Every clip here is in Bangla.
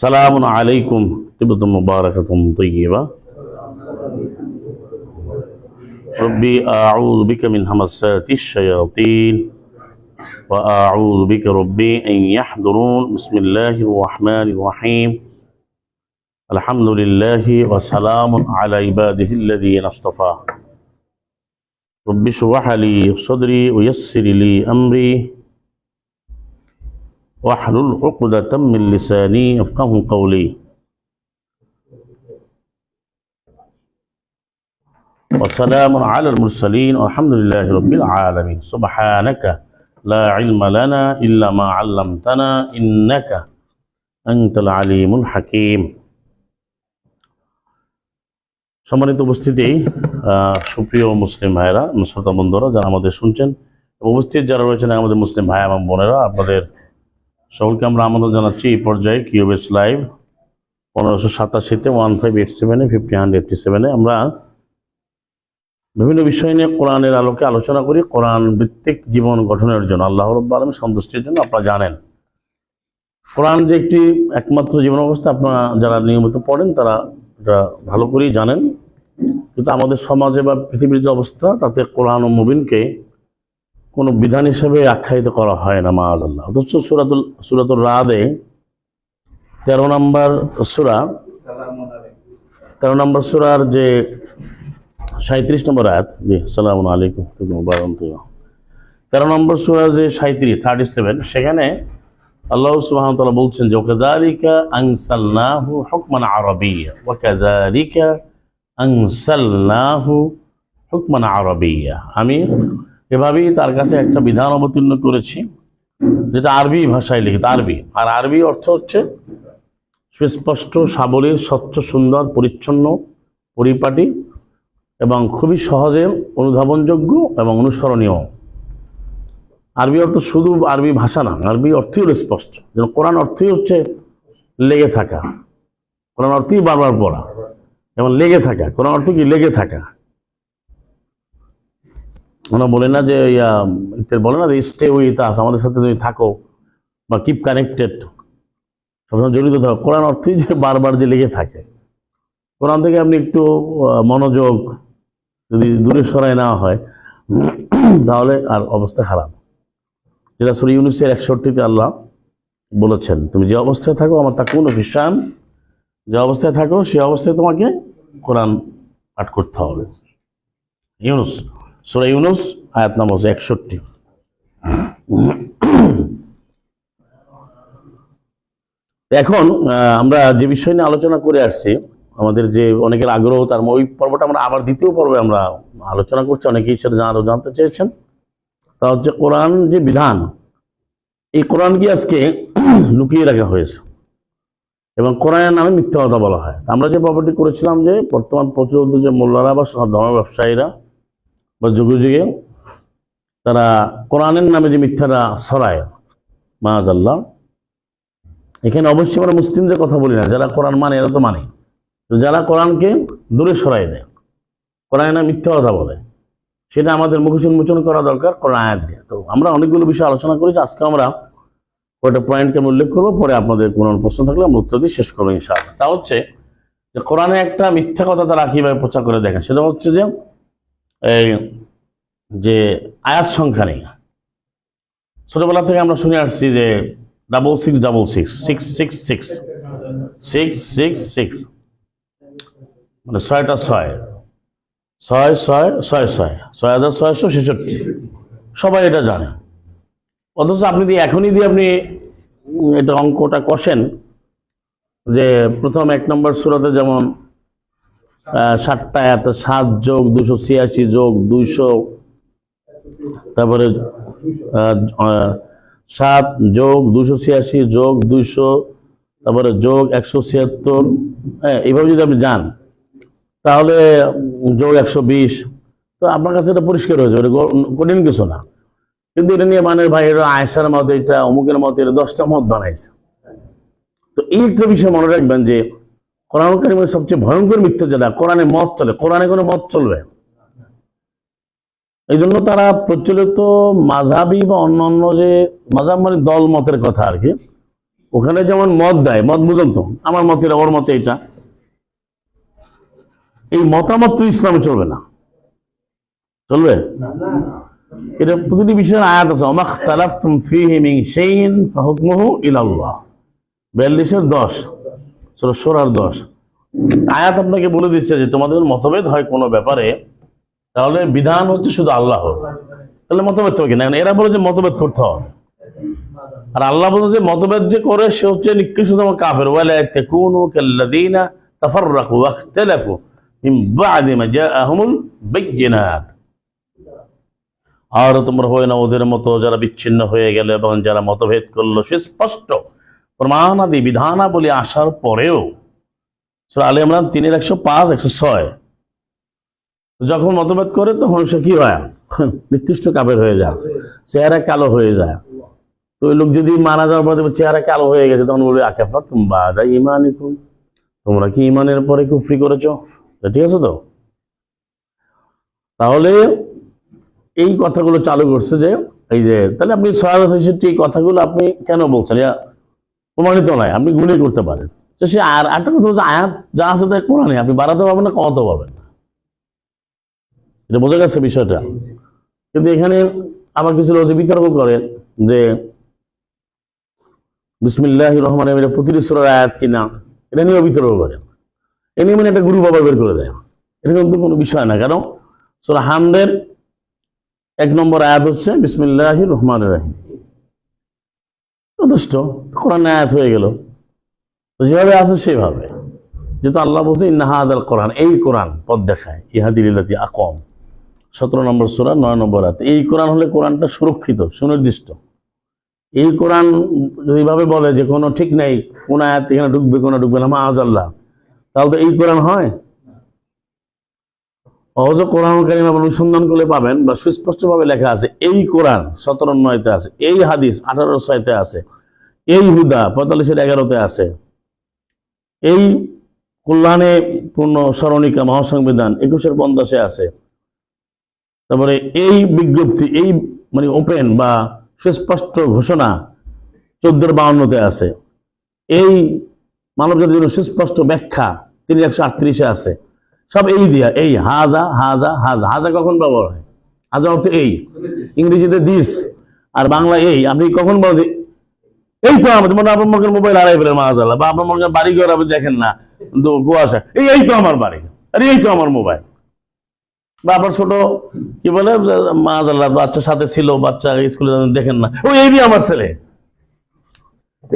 سلام عليكم طيبة مباركة طيبة. ربي أعوذ بك من همسات الشياطين وأعوذ بك ربي أن يحضرون. بسم الله الرحمن الرحيم. الحمد لله وسلام على عباده الذين اصطفى. ربي اشرح لي صدري ويسر لي أمري واحلل عقدة من لساني يفقهوا قولي. وسلام على المرسلين والحمد لله رب العالمين. سبحانك لا علم لنا إلا ما علمتنا إنك أنت العليم الحكيم. সম্মানিত উপস্থিতি, সুপ্রিয় মুসলিম ভাইরা, শ্রোতা বন্ধুরা যারা আমাদের শুনছেন, উপস্থিত যারা রয়েছেন আমাদের মুসলিম ভাই এবং বোনেরা, আপনাদের সকলকে আমরা আমন্ত্রণ জানাচ্ছি এই পর্যায়ে কিউবেস লাইভ 1587-তে 1587-এ 50-187-এ আমরা বিভিন্ন বিষয় নিয়ে কোরআনের আলোকে আলোচনা করি, কোরআন ভিত্তিক জীবন গঠনের জন্য, আল্লাহ রাব্বুল আলামিনের সন্তুষ্টির জন্য। আপনারা জানেন কোরআন যে একটি একমাত্র জীবন অবস্থা, আপনারা যারা নিয়মিত পড়েন তারা এটা ভালো করেই জানেন। কিন্তু আমাদের সমাজে বা পৃথিবীর যে অবস্থা, তাতে কোরআন ও মুবিনকে কোনো বিধান হিসেবে আখ্যায়িত করা হয় না, মাআযাল্লাহ। অথচ সূরাতুর রাদে 13 নম্বর সূরার যে 37 নম্বর আয়াত, জি আসসালামু আলাইকুম, 13 নম্বর সূরা যে 37, সেখানে আল্লাহ সুবহানাহু ওয়া তাআলা বলছেন যে ওয়াকাযালিকা আনসালনাহু হুকমান আরাবিয়্যা, ওয়াকাযালিকা আনসালনাহু হুকমান আরাবিয়্যা, আমি এভাবেই তার কাছে একটা বিধান অবতীর্ণ করেছি যেটা আরবি ভাষায় লিখিত, আরবি। আর আরবি অর্থ হচ্ছে সুস্পষ্ট, সাবলীল, স্বচ্ছ, সুন্দর, পরিচ্ছন্ন, পরিপাটি এবং খুবই সহজে অনুধাবনযোগ্য এবং অনুসরণীয়। আরবি অর্থ শুধু আরবি ভাষা না, আরবি অর্থই হলো স্পষ্ট। যেন কোরআন অর্থই হচ্ছে লেগে থাকা, কোরআন অর্থই বারবার পড়া এবং লেগে থাকা। কোরআন অর্থ কি? লেগে থাকা। আমরা বলে না যে বলে না যে স্টে উইথ আস, আমাদের সাথে তুমি থাকো বা কিপ কানেক্টেড, সবসময় জড়িত থাকো। কোরআন অর্থই যে বারবার যে লেগে থাকে। কোরআন থেকে আপনি একটু মনোযোগ যদি দূরে সরাই নেওয়া হয় তাহলে আর অবস্থা খারাপ। যেটা সূরা ইউনূসের 61-তে আল্লাহ বলেছেন, তুমি যে অবস্থায় থাকো আমার তাকুনু ফিশ-শাম, যে অবস্থায় থাকো সেই অবস্থায় তোমাকে কোরআন পাঠ করতে হবে। ইউনূস, সূরা ইউনূস আয়াত নম্বর 61। এখন আমরা যে বিষয় নিয়ে আলোচনা করে আসছি, আমাদের যে অনেকের আগ্রহ, তার ওই পর্বটা আমরা আবার দ্বিতীয় পর্বে আমরা আলোচনা করছি। অনেকেই সেটা জানতে চেয়েছেন। তা হচ্ছে কোরআন যে বিধান, এই কোরআনকে আজকে লুকিয়ে রাখা হয়েছে এবং কোরআনের নামে মিথ্যা কথা বলা হয়। আমরা যে পর্বটি করেছিলাম যে বর্তমান প্রচলিত যে মোল্লারা বা ধর্ম ব্যবসায়ীরা বা যুগে যুগে তারা কোরআনের নামে যে মিথ্যাটা ছড়ায়, মাআযাল্লাহ, এখানে অবশ্যই আমরা মুসলিমদের কথা বলি না। যারা কোরআন মানে এরা তো মানে, তো যারা কোরআনকে দূরে সরাই দেয়, কোরআনের নামে মিথ্যা কথা বলে, সেটা আমাদের মুখ উন্মোচন করা দরকার কোরআন আয়াত দিয়ে। তো আমরা অনেকগুলো বিষয় আলোচনা করেছি, আজকে আমরা কয়েকটা পয়েন্টকে আমি উল্লেখ করবো, পরে আপনাদের কোনো প্রশ্ন থাকলে আমরা উত্তর দিয়ে শেষ করবো ইনশাআল্লাহ। তা হচ্ছে যে কোরআনে একটা মিথ্যা কথা তারা কিভাবে প্রচার করে দেখেন, সেটা হচ্ছে যে এই যে আয়াত সংখ্যা নেই। ছোটবেলা থেকে আমরা শুনে আসছি যে 666, 666, 666, মানে 6টা 6, 6666, সবাই এটা জানে। অথচ আপনি এখনই দিয়ে আপনি এটা অঙ্কটা কষেন যে প্রথম 1 নম্বর সূরাতে যেমন 7টা আয়াত, 7 যোগ 286 যোগ 200, তারপরে 7 যোগ 286 যোগ 200, তারপরে যোগ 176, হ্যাঁ, এইভাবে যদি আপনি যান তাহলে যোগ 120, তো আপনার কাছে এটা পরিষ্কার হয়ে যাবে, কঠিন কিছু না। কিন্তু এটা নিয়ে মানে ভাই এটা আয়েশার মত, এটা অমুকের মত, এটা 10টা মত বানাইছে। তো এই একটা বিষয় মনে রাখবেন যে কোরআন কারীমের সবচেয়ে ভয়ঙ্কর মিথ্যা যেটা, কোরআনে মত চলে, কোরআনে কোনো মত চলবে। এই জন্য তারা প্রচলিত মাযহাবী বা অন্যান্য যে মাযহাব মানে দল মতের কথা আর কি, ওখানে যেমন মত দেয়, মত বুঝুন তো, আমার মতে এটা, ওর মতে এটা, এই মতামত তো ইসলামে চলবে না, চলবে? এটা প্রতিটি বিষয়ের আয়াত আছে, ওমাখতালাফতুম ফীহি মিন শাইইন ফাহুকমুহু ইলাল্লাহ, 42-এর 10, সূরা শূরার 10 আয়াত আপনাকে বলে দিচ্ছে যে তোমাদের মতভেদ হয় কোনো ব্যাপারে, তাহলে বিধান হচ্ছে শুধু আল্লাহ। তাহলে মতভেদ হবে কিনা? এরা বলে যে মতভেদ করতে হবে, আর আল্লাহ বলে যে মতভেদ যে করে সে হচ্ছে নিকৃষ্টতম কাফের। ওয়ালা তাকুনু কাল্লাযীনা তাফাররাকু ওয়াখতালাফু মিন বা'দি মা জাআহুমুল বায়্যিনাত, আর তোমরা হয় না ওদের মতো যারা বিচ্ছিন্ন হয়ে গেল এবং যারা মতভেদ করলো সুস্পষ্ট প্রমাণাদি বিধানাবলী আসার পরেও। সূরা আলে ইমরান 3-105-106 যখন মতভেদ করে তখন সে কি হয়? নিকৃষ্ট কাফের হয়ে যায়, চেহারা কালো হয়ে যায়। তো ওই লোক যদি মারা যাওয়ার পরে চেহারা কালো হয়ে গেছে তখন বলবে আকাফারতুম বা'দা ঈমানিকুম, তোমরা কি ঈমানের পরে কুফরি করেছো? ঠিক আছে তো? তাহলে এই কথাগুলো চালু করছে যে এই যে, তাহলে আপনি ৬৬৬ কথাগুলো আপনি কেন বলছেন? প্রমাণিত নয়, আপনি গুলি করতে পারেন। তো সে আর একটা কথা হচ্ছে আয়াত যা আছে তাই কোরআনে, আপনি বাড়াতে পারবেন না, কমাতে পারবেন না, এটা বোঝা গেছে বিষয়টা। কিন্তু এখানে আবার কিছু লোক বিতর্ক করে যে বিসমিল্লাহির রহমানির রহিম প্রতিটি সূরার আয়াত কিনা, এটা নিয়েও বিতর্ক করে। এ নিয়ে মানে একটা গ্রুপ আবার বের করে দেয়। এটা কিন্তু কোনো বিষয় না, কারণ সূরা হামদের 1 নম্বর আয়াত হচ্ছে বিসমিল্লাহির রহমানির রহিম, যথেষ্ট, কোরআন আয়াত হয়ে গেল। তো যেভাবে আছে সেভাবে, যেহেতু আল্লাহ বলছে ইন্না হাযাল কোরআন, এই কোরআন পথ দেখায়, ইহাদি লিল্লাযী আকাম, 17 নম্বর সূরা 9 নম্বর আয়াত। এই কোরআন হলে কোরআনটা সুরক্ষিত, সুনির্দিষ্ট। এই কোরআন এইভাবে বলে যে কোনো ঠিক নেই, কোন আয়াত এখানে ঢুকবে কোন ঢুকবে না, মাআযাল্লাহ, তাহলে তো এই কোরআন হয়? অথচ কোরআন কারীম আপনি অনুসন্ধান করলে পাবেন বা সুস্পষ্টভাবে লেখা আছে এই কোরআন 17-9-তে আছে, এই হাদিস 18-6-তে আছে, এই হুদা 45-11-তে আছে, এই কল্যাণে পূর্ণ স্মরণিকা মহাসংবিধান 21-50-এ আছে, তারপরে এই বিজ্ঞপ্তি, এই মানে ওপেন বা সুস্পষ্ট ঘোষণা 14-52-তে আছে, এই মানবজাতির জন্য সুস্পষ্ট ব্যাখ্যা 3-138-এ আছে। সব এই দিয়া, এই হাজা হাজা হাজা, হাজা কখন ব্যবহার হয়? হাজা অর্থ এই, ইংরেজিতে দিস, আর বাংলা এই। আপনি কখন বলেন এই তো আমাদের মানে আপনার মনে মোবাইল হারাই ফেলেন মাআযাল্লাহ, বা আপনার মনে বাড়ি ঘর আপনি দেখেন না কুয়াশা, এই তো আমার বাড়ি, আরে এই তো আমার মোবাইল। বা আপনার ছোট কি বলে মাআযাল্লাহ বাচ্চার সাথে ছিল, বাচ্চা স্কুলে দেখেন না, ও এই দিয়ে আমার ছেলে।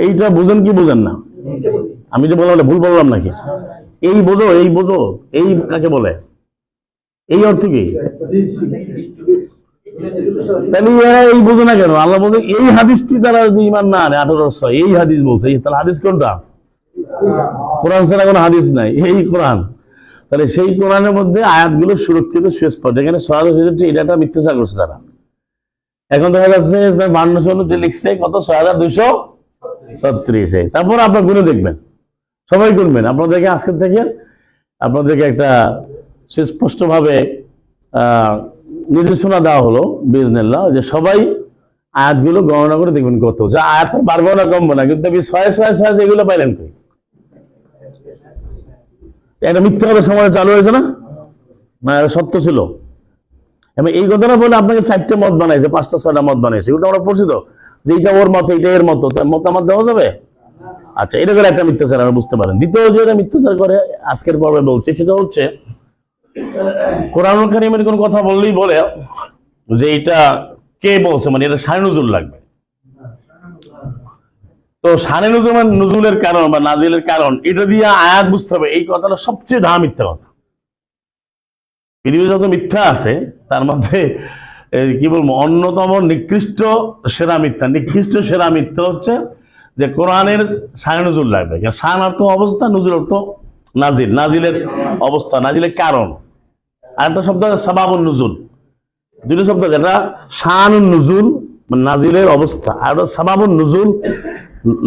এইটা বুঝেন কি বুঝেন না? আমি যে বললাম ভুল বললাম নাকি? এই বোঝো, এই বোঝো, এই কাকে বলে, এই অর্থ কি? তাহলে এই বোঝো না কেন? আল্লাহ বলছে এই হাদিসটি তারা যদি ঈমান না আনে, 18-6 এই হাদিস বলছে, তাহলে হাদিস কোনটা? কোরআন ছাড়া কোনো হাদিস নাই, এই কোরআন। তাহলে সেই কোরআনের মধ্যে আয়াতগুলো সুরক্ষিত, সুস্পষ্ট। এখানে ৬৬৬ এটা একটা মিথ্যাচার করছে তারা। এখন দেখা যাচ্ছে 52 লিখছে কত, ৬,২৩৬। তারপর আপনার গুণে দেখবেন, সবাই গুনবেন। আপনাদেরকে আজকের থেকে আপনাদেরকে একটা সুস্পষ্টভাবে নির্দেশনা দেওয়া হলো বিইজনিল্লাহ, যে সবাই আয়াতগুলো গণনা করে দেখবেন কত, যা আয়াত বাড়বো না কমবো না, কিন্তু আপনি ৬৬৬ এগুলো পাইলেন কই? এটা মিথ্যা কথা সমাজে চালু হয়েছে না, সত্য ছিল। এবং এই কথাটা বলে আপনাকে 4টে মত বানাইছে, 5টা-6টা মত বানাইছে, এগুলো আমরা পড়ছি তো, যে এইটা ওর মত, এইটা এর মত, মতামত দেওয়া যাবে? আচ্ছা, এটা করে একটা মিথ্যাচার আমরা বুঝতে পারেন। দ্বিতীয় যে মিথ্যাচার করে আজকের পর্বে বলছি, সেটা হচ্ছে কোরআনুল কারীমের কোন কথা বললেই বলে যে এটা কে বলছে, মানে এটা শানে নুজুল লাগবে। তো শানে নুজুল মানে নুজুলের কারণ বা নাজিলের কারণ, এটা দিয়ে আয়াত বুঝতে হবে। এই কথাটা সবচেয়ে দাম মিথ্যা কথা। পৃথিবীতে যত মিথ্যা আছে তার মধ্যে কি বলবো, অন্যতম নিকৃষ্ট সেরা মিথ্যা, নিকৃষ্ট সেরা মিথ্যা হচ্ছে যে কোরআনের শানে নুজুল লাগবে। শান অর্থ অবস্থা, নুজুল অর্থ নাজিল, নাজিলের অবস্থা, নাজিলের কারণ। আর একটা শব্দ সাবাবুন নুজুল, দুটো শব্দ, যেটা শানুন নুজুল নাজিলের অবস্থা, আর সাবাবুন নুজুল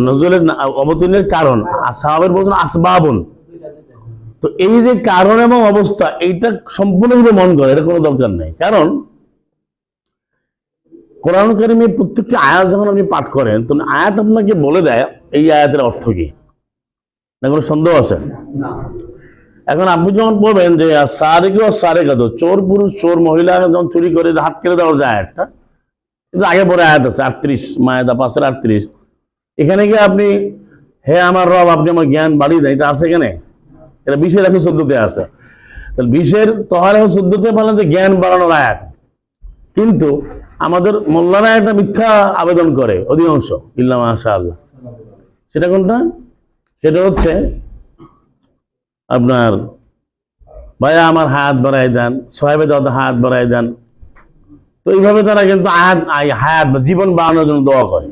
নজুলের অবতীর্ণের কারণ। সাহাবের বলছেন আসবাবুন। তো এই যে কারণ এবং অবস্থা, এইটা সম্পূর্ণভাবে মন করে, এটা কোনো দরকার নেই। কারণ কোরআন কারীমের প্রত্যেকটি আয়াত যখন আপনি পাঠ করেন তখন আয়াত আপনাকে বলে দেয় এই আয়াতের অর্থ কি, না কোনো সন্দেহ আছে? এখন আপনি যখন বলবেন যে সারেকে ও সারেকা, তো চোর পুরুষ চোর মহিলা যখন চুরি করে হাত কেটে দেওয়ার যায় আয়াতটা, কিন্তু আগে পরে আয়াত আছে 38 মায়েদা 5:38, এখানে গিয়ে আপনি হে আমার রব আপনি আমার জ্ঞান বাড়িয়ে দেন, এটা আছে এখানে? এটা 20-14 আছে। তাহলে 20-14 বলেন যে জ্ঞান বাড়ানোর আয়াত, কিন্তু আমাদের মোল্লারা একটা মিথ্যা আবেদন করে অধিকাংশ, ইল্লা মাশাআল্লাহ। সেটা কোনটা? সেটা হচ্ছে আপনার ভাইয়া আমার হায়াত বাড়াই দেন, সাহেবে দাদা হায়াত বাড়াই দেন। তো এইভাবে তারা কিন্তু হায়াত বা জীবন বাড়ানোর জন্য দোয়া করে।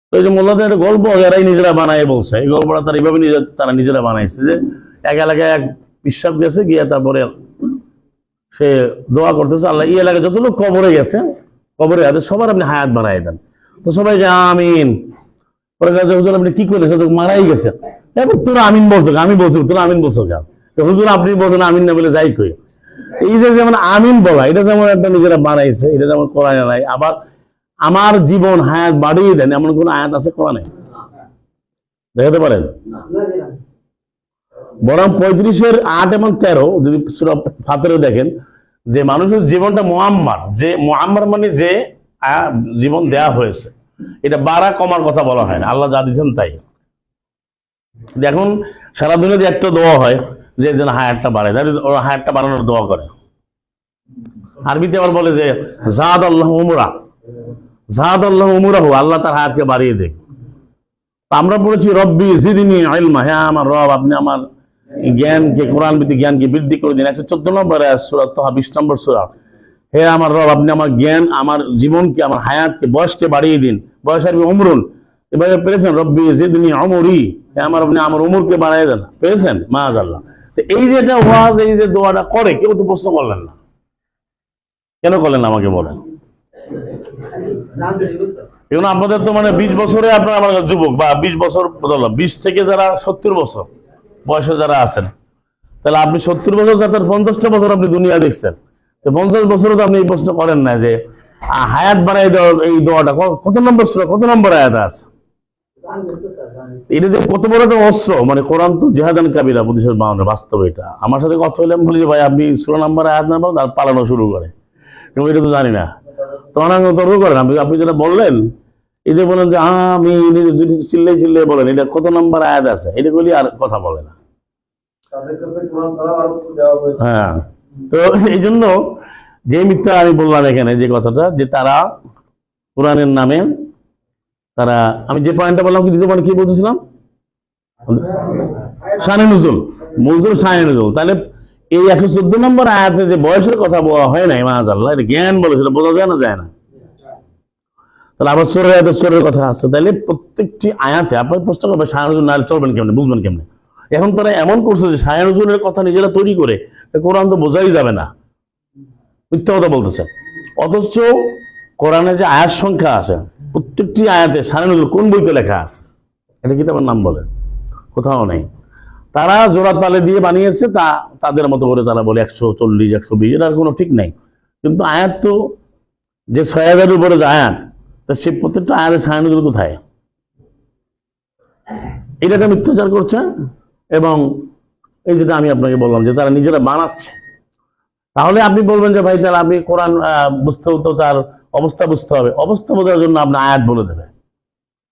তো এই যে মোল্লাদের একটা গল্প যারাই নিজেরা বানায় বলছে, এই গল্পটা তারা এইভাবে তারা নিজেরা বানাইছে যে এক এলাকায় এক পিশাব গেছে, গিয়ে তারপরে সে দোয়া করতেছে আল্লাহ এই এলাকায় যত লোক কবরে গেছে, কবরে আছে সবার আপনি হায়াত বাড়াই দেন। তো সবাইকে আমিন। পরে হুজুর আপনি কি করলেন, সে তো মারাই গেছে। এবার তোরা আমিন বলছো, আমি বলছি তোরা আমিন বলছো কেন? হুজুর আপনি বলছেন আমিন না বলে যাই কই। এই যে যেমন আমিন বলা, এটা যেমন একটা নিজেরা বানাইছে, এটা যেমন কোরআনে নাই। আবার আমার জীবন হায়াত বাড়িয়ে দেন এমন কোন আয়াত আছে কোরআনে? দেখাতে পারেন? বরং 35-8 এবং 13 যদি সূরা ফাতিরে দেখেন যে মানুষের জীবনটা মুআম্মার, যে মুআম্মার মানে যে জীবন দেয়া হয়েছে, এটা বাড়া কমার কথা বলা হয় না, আল্লাহ যা দিচ্ছেন তাই। এখন সারা দুনিয়াতে একটা দোয়া হয় যে যেন হায়াতটা বাড়ে, ওরা হায়াতটা বাড়ানোর দোয়া করে। আরবিতে আবার বলে যে জাদ আল্লাহ উমরা, জাদ আল্লাহ উমরাহু, আল্লাহ তার হায়াতকে বাড়িয়ে দেয়। আমরা পড়েছি রব্বি জিদনি ইলমা, হ্যাঁ আমার রব আপনি আমার জ্ঞানকে, কোরআন ভিত্তিক জ্ঞানকে বৃদ্ধি করে দিন। 114 নম্বর সূরা তাহা 20 নম্বর সূরা, হে আমার রব আপনি আমার জ্ঞান, আমার জীবনকে, আমার হায়াতকে, বয়সকে বাড়িয়ে দিন। বয়স আরবি উমরুন, এবারে পেরেছেন রব্বি জিদনি উমরি, হে আমার আপনি আমার উমরকে বাড়িয়ে দেন, পেরেছেন? মাআযাল্লাহ। তো এই যে এটা ওয়াজ, এই যে দোয়াটা করে, কেউ তো প্রশ্ন করলেন না, কেন করলেন না আমাকে বলেন? এখন আপনাদের তো মানে 20 বছরে আপনার আমার যুবক, বা 20 বছর বদলাম, 20 থেকে যারা 70 বছর বয়সে যারা আছেন, তাহলে আপনি 70 বছর, 50টা বছর আপনি দুনিয়া দেখছেন, 50 বছরে তো আপনি এই প্রশ্ন করেন না যে হায়াত বাড়াই দেওয়ার এই দোয়াটা কত নম্বর সূরা, কত নম্বর আয়াত আছে? এটা যে কত বড় একটা অস্ত্র, মানে কোরআন তো জিহাদান কাবিরা, 52 বাস্তব। এটা আমার সাথে কথা হইলে আমি বলি যে ভাই আপনি সূরা নাম্বার আয়াত নাম্বার আর পালানো শুরু করে, কিন্তু এটা তো জানি না, তখন আমি তর্ক করেন। আপনি যেটা বললেন, এই যে বলেন যে আমি চিল্লাই বলেন এটা কত নম্বর আয়াত আছে, এটা বলি আর কথা বলে না। হ্যাঁ, তো এই জন্য যে মিথ্যা আমি বললাম এখানে যে কথাটা, যে তারা কোরআনের নামে তারা, আমি যে পয়েন্টটা বললাম কি দ্বিতীয় পয়েন্ট কি বলতেছিলাম, শানে নুজুল, মৌজুল শানে নুজুল। তাহলে এই 114 নম্বর আয়াতে যে বয়সের কথা বলা হয় নাই, মাআযাল্লাহ, এটা জ্ঞান বলে, সেটা বোঝা যায় না, যায় না। তাহলে আবার চোরের কথা আছে। তাহলে প্রত্যেকটি আয়াতে আপনার প্রশ্ন করবে শানে নুজুল না চলবেন কেমনে, বুঝবেন কেমনে? এখন তারা এমন করছে যে শানে নুজুলের কথা নিজেরা তৈরি করে, কোরআন তো বোঝাই যাবে না, মিথ্যা কথা বলতেছে। অথচ কোরআনে যে আয়াত সংখ্যা আছে, প্রত্যেকটি আয়াতে শানে নুজুল কোন বইতে লেখা আছে, এটা কিতাবের নাম বলে? কোথাও নেই। তারা জোড়া তালে দিয়ে বানিয়েছে, তাদের মতো করে তারা বলে 140, 120, এটার কোনো ঠিক নাই। কিন্তু আয়াত তো যে 6000-এর উপরে যে আয়াত, তা সে প্রত্যেকটা আয়াতের শানে নুজুল কোথায়? এটা মিথ্যাচার করছে। এবং এই যেটা আমি আপনাকে বললাম যে তারা নিজেরা বানাচ্ছে। তাহলে আপনি বলবেন যে ভাই তাহলে আপনি কোরআন বুঝতেও তো তার অবস্থা বুঝতে হবে, অবস্থা বোঝার জন্য আপনার আয়াত বলে দেবে।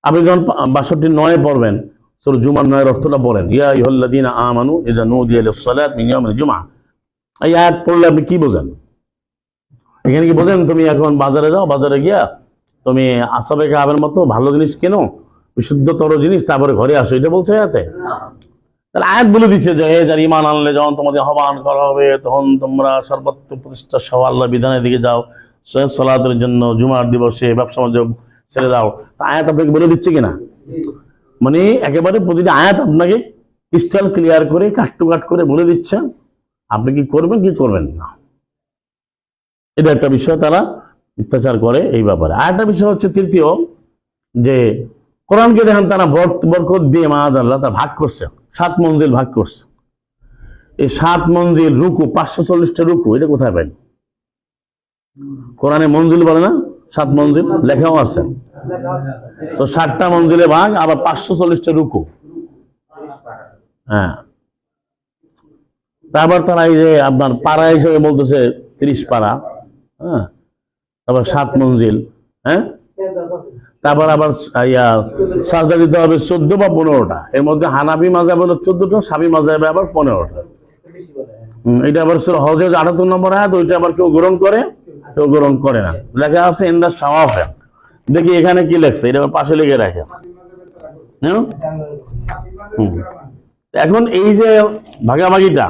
আপনি যখন 62-9 পড়বেন, সূরা জুমার 9 অর্থটা পড়েন, ইয়া আইয়ুহাল্লাযীনা আমানু ইযা নুদিয়া লিস-সালাত মিন ইয়াউমিল জুমআহ। এই আয়াত পড়লে আপনি কি বোঝেন? এখানে কি বোঝেন তুমি এখন বাজারে যাও, বাজারে গিয়া তুমি আসহাবে কাহাবের মতো ভালো জিনিস কেনো, বিশুদ্ধতর জিনিস, তারপরে ঘরে আসো, এটা বলছে আয়াতে? তাহলে আয়াত বলে দিচ্ছে যে যারা ঈমান আনলে যখন তোমাদের আহ্বান করা হবে, তখন তোমরা সর্বোচ্চ প্রতিষ্ঠা সহ আল্লাহর বিধানের দিকে যাও, সালাতের জন্য, জুমার দিবসে ব্যবসা বাণিজ্য ছেড়ে দাও। আয়াত আপনাকে বলে দিচ্ছে কিনা? মানে একেবারে প্রতিটি আয়াত আপনাকে ক্রিস্টাল ক্লিয়ার করে, কাট টু কাট করে বলে দিচ্ছে আপনি কি করবেন কি করবেন না। এটা একটা বিষয়, তারা মিথ্যাচার করে এই ব্যাপারে। আরেকটা বিষয় হচ্ছে তৃতীয়, যে কোরআনকে দেখেন তারা বরকত দিয়ে মাআযাল্লাহ তার ভাগ করছে, 7 মঞ্জিল ভাগ করছে। এই 7 মঞ্জিল রুকু, 540টা রুকু, এটা কোথায় পাই? কোরআনে মঞ্জিল বলে না, 7 মঞ্জিল লেখাও আছে। তো 7টা মঞ্জিলে ভাগ, আবার 540টা রুকু। হ্যাঁ, তারপর তারা এই যে আপনার পাড়া হিসেবে বলতেছে 30 পাড়া। হ্যাঁ, তারপর 7 মঞ্জিল। হ্যাঁ, তারপর আবার সাজদা দিতে হবে 14 বা 15টা। এর মধ্যে হানাফি মাযহাব হলো 14টা, শাফি মাযহাবে আবার 15টা। এটা আবার সূরা হজের 78 নম্বর আয়াত। ওইটা আবার কেউ গ্রহণ করে, কেউ গ্রহণ করে না। লেখা আছে ইন্দা শাওয়াফে। দেখি এখানে কি লেখছে, এটা পাশে লিখে রাখে। এখন এই যে ভাগাভাগিটা,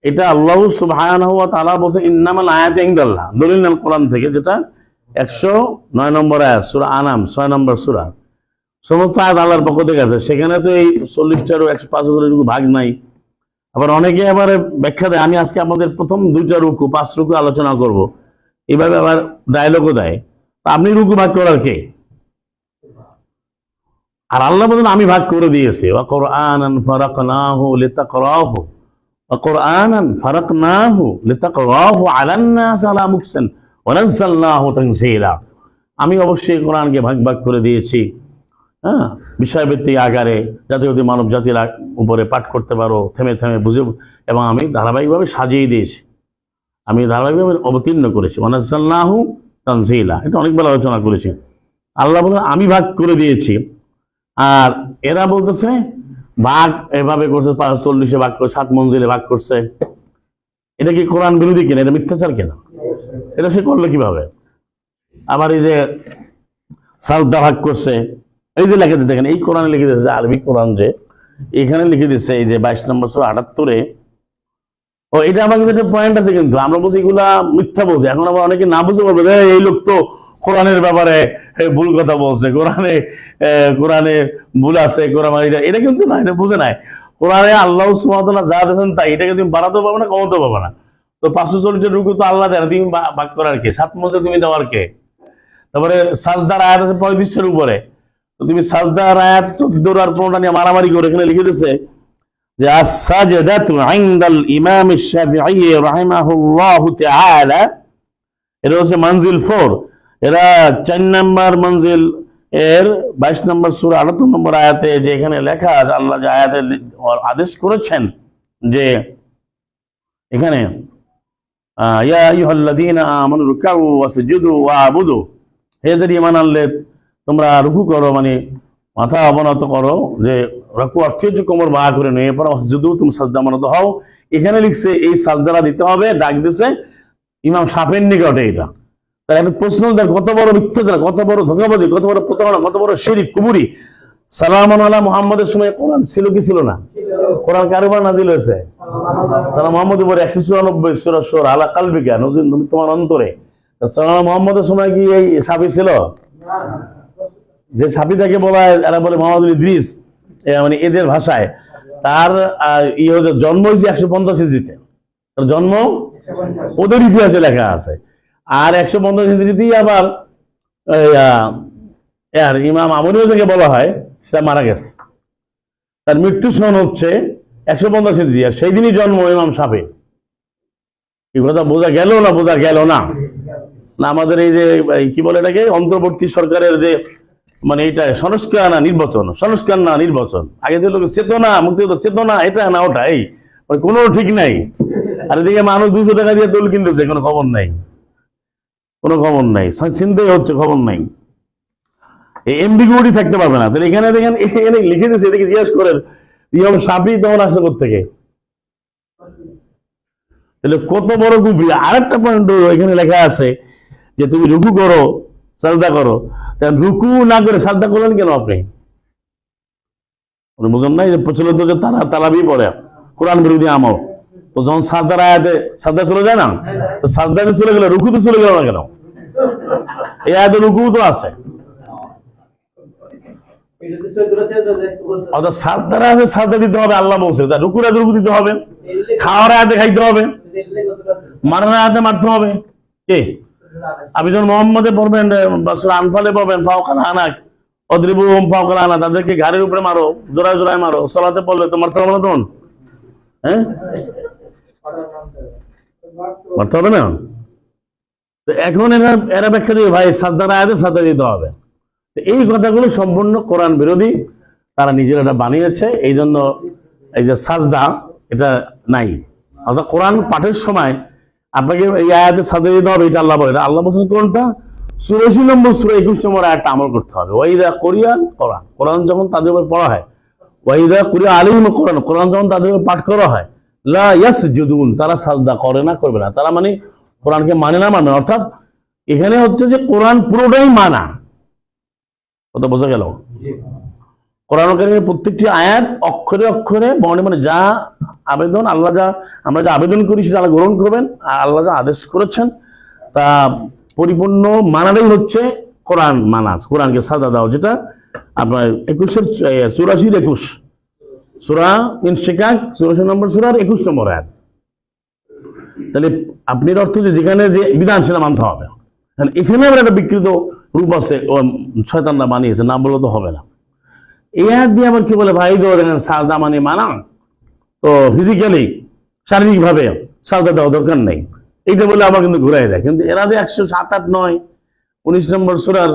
এটা আল্লাহ সুবহানাহু ওয়া তাআলা বলছে ইন্নামাল আয়াতু ইনদাল্লাহ, দলিল আল কোরআন থেকে, যেটা 109 নম্বর আয়াত, সূরা আনাম 6 নম্বর সূরা। সমস্ত আয়াত আল্লাহর পক্ষ থেকে আছে। সেখানে তো এই 40টারও 105 ভাগ নাই। আবার অনেকে আবার ব্যাখ্যা দেয়, আমি আজকে আমাদের প্রথম 2টা রুকু 5 রুকু আলোচনা করব, এইভাবে আবার ডায়লগও দেয়। তা আপনি রুকু ভাগ করার কে? আর আল্লাহ বলেন আমি ভাগ করে দিয়েছি, ওয়া কুরআনান ফারাকনাহু লিতাকরাহু, ওয়া কুরআনান ফারাকনাহু লিতাকরাহু আলান নাস আলা মুকসিন ওয়া নাযালনাহু তানসীলা। আমি অবশ্যই কোরআনকে ভাগ ভাগ করে দিয়েছি, হ্যাঁ, বিষয়ভিত্তিক আকারে, যাতে যদি মানব জাতির উপরে পাঠ করতে পারো, থেমে থেমে বুঝে, এবং আমি ধারাবাহিকভাবে সাজিয়ে দিয়েছি, আমি ধারাবাহিকভাবে অবতীর্ণ করেছি। ওয়া নাযালনাহু তানসীলা, এটা অনেকবার আলোচনা করেছি। আল্লাহ বলেন আমি ভাগ করে দিয়েছি, আর এরা বলতেছে ভাগ এভাবে করছে, 40-এ ভাগ করে 7 মঞ্জিলে ভাগ করছে। এটা কি কোরআন বিরোধী কিনা? এটা মিথ্যাচার কিনা? এটা সে করলো কিভাবে? আবার এই যে সাজদা ভাগ করছে, এই যে লেখা দিয়ে দেখেন, এই কোরআনে লিখে দিয়েছে, আরবি কোরআন যে এখানে লিখে দিচ্ছে, এই যে 22 নম্বর সূরা 78-এ। ও এটা আমার কিন্তু একটা পয়েন্ট আছে, কিন্তু আমরা বলছি এগুলা মিথ্যা বলছে। এখন আবার অনেকে না বুঝে বলবে এই লোক তো কোরআনের ব্যাপারে ভুল কথা বলছে, কোরআনে ভুল আছে, এটা কিন্তু না, এটা বুঝে নাই। কোরআনে আল্লাহ সুবহানাহু ওয়া তাআলা যা দিয়েছেন তাই, এটাকে তুমি বাড়াতেও পারবে না, কমাতেও পারবে না। তো 540 রুকু তো আল্লাহ দেয়, তুমি ভাগ করার কে? 7 মঞ্জিল তুমি দেওয়ার কে? তারপরে সাজদার আয়াত আছে 35-এর উপরে। তো তুমি সাজদার আয়াত 14 আর 15টা নিয়ে মারামারি করে এখানে লিখে দিচ্ছে যে আস-সাজদাতু ইনদাল ইমাম আশ-শাফিঈ রাহিমাহুল্লাহু তাআলা, এটা হচ্ছে মঞ্জিল 4। এরা 4 নম্বর মঞ্জিল এর 22 নম্বর সূরা 78 নম্বর আয়াতে যে এখানে লেখা আছে, আল্লাহ যে আয়াতে আদেশ করেছেন যে এখানে ইয়া আইয়ুহাল্লাযীনা আমানু রুকউ ওয়াসজুদু ওয়া'বুদু, হে যারা ঈমান আনলে তোমরা রুকু করো, মানে মাথা অবনত করো, যে রুকু অর্থ হচ্ছে কোমর বাঁকা করে নিয়ে পড়ো, ওয়াসজুদু তুমি সাজদা অবনত হও। এখানে লিখছে এই সাজদাটা দিতে হবে, ডাক দিছে ইমাম শাফিঈর নিকটে। এটা তার একটা প্রশ্ন, কত বড় মিথ্যাচার, কত বড় ধোঁকাবাজি, কত বড় প্রতারণা, কত বড় শিরক কুফরি। সালামুন আলা মুহাম্মাদের সময় কোরআন ছিল কি ছিল না? কোরআন কার উপর নাযিল হয়েছে? সালাম মুহাম্মাদের উপর 194 সূরা সূরা আলা কালবিকা, নজিল তোমার অন্তরে। সালাম মুহাম্মাদের সময় কি এই শাফি ছিল? যে শাফি তাকে বলা হয়, এরা বলে মুহাম্মদ ইদ্রিস, মানে এদের ভাষায়। তার জন্ম হয়েছে 150 হিজরিতে। তার জন্ম ওদের ইতিহাসে লেখা আছে। আর 150 হিজরিতেই আবার ইমাম আমরীয় থেকে বলা হয় সে মারা গেছে। তার মৃত্যু সন হচ্ছে 150 হিজরি, আর সেই দিনই জন্ম ইমাম শাফি। এই কথা বোঝা গেল না? বোঝা গেল না? না আমাদের এই যে কি বলে এটাকে, অন্তর্বর্তী সরকারের যে মানে এটা সংস্কার না নির্বাচন, সংস্কার না নির্বাচন, আগে যে লোক চেতনা, মুক্তিযুদ্ধ চেতনা, এটা না ওটা, এই কোনো ঠিক নাই। আর এদিকে মানুষ 200 টাকা দিয়ে দোল কিনতেছে, কোনো খবর নাই, কোনো খবর নাই, চিন্তাই হচ্ছে, খবর নাই। এই এমবিগুটি থাকতে পারবে না। তাহলে এখানে দেখেন, এখানে লিখে দিচ্ছে, এদিকে জিজ্ঞেস করেন ইমাম শাফি তখন আসলে কোত্থেকে? তাহলে কত বড় কুফরি। আরেকটা পয়েন্ট এখানে লেখা আছে যে তুমি রুকু করো, সাজদা করো। রুকু না করে সাজদা করলেন কেন আপনি? বুঝুন না, যে প্রচলিত যে তারাবি পড়ে কোরআন বিরোধী আমল, তো যখন সাজদার আয়াতে সাজদা চলে যায় না, তো সাজদাতে চলে গেলে রুকু তো চলে গেল না কেন? এই আয়াতে রুকু তো আছে। সাজদা দিতে হবে, আল্লাহ বলছে, রুকুর আয়াতে রুকু দিতে হবে, খাওয়ার আয়াতে খাইতে হবে, মারার আয়াতে মারতে হবে। কে? আপনি যখন মোহাম্মদে পড়বেন, আনফালে পড়বেন, ফাওকাল আনাক অদ্রিবুহুম ফাওকাল আনাক, তাদেরকে ঘাড়ের উপরে মারো, জোড়ায় জোড়ায় মারো। সালাতে পড়লে তো মারতে হবে না তখন? হ্যাঁ, মারতে হবে না? তো এখন এরা ব্যাখ্যা দিবে ভাই সাজদার আয়াতে সাজদা দিতে হবে। তো এই কথাগুলো সম্পূর্ণ কোরআন বিরোধী, তারা নিজেরা এটা বানিয়েছে। এই জন্য এই যে সাজদা এটা নাই, অর্থাৎ কোরআন পাঠের সময় আপনাকে এই আয়াতে সাজদা দিতে হবে, এটা আল্লাহ বলে। এটা আল্লাহ বলছেন কোনটা? 84 নম্বর সূরা 21 নম্বর আয়াতটা আমল করতে হবে। ওয়াইদা কোরিয়ান কোরআন, কোরআন যখন তাদের উপর পড়া হয়, ওয়াইদা কোরিয়া আলিম কোরআন, কোরআন যখন তাদের উপর পাঠ করা হয়, লা ইয়াসজুদুন, তারা সাজদা করে না, করবে না। তারা মানে কোরআনকে মানে না, মানে অর্থাৎ এখানে হচ্ছে যে কোরআন পুরোটাই মানা, কথা বোঝা গেল? কোরআন কারীমের প্রত্যেকটি আয়াত অক্ষরে অক্ষরে বর্ণে মানে যা আবেদন আল্লাহ, যা আমরা যা আবেদন করি সেটা আল্লাহ গ্রহণ করবেন, আর আল্লাহ যা আদেশ করেছেন তা পরিপূর্ণ মানাটাই হচ্ছে কোরআন মানা, কোরআনকে সাজদা দাও। যেটা আপনার 84 সূরা ইনশিকাক 84 নম্বর সূরার 21 নম্বর আয়াত। তাহলে আপনি অর্থ যে যেখানে যে বিধান সেটা মানতে হবে। এখানে আবার একটা বিকৃত রূপ আছে, শয়তানরা বানিয়েছে, না বললে তো হবে না। এই আয়াত দিয়ে আবার কি বলে ভাই, দেখেন সাজদা মানে মানা, তো ফিজিক্যালি শারীরিক ভাবে সাজদা দেওয়া দরকার নেই, এইটা বলে আবার কিন্তু ঘুরাই দেয়। কিন্তু এরা যে 107, 8, 9, 19 নম্বর সূরার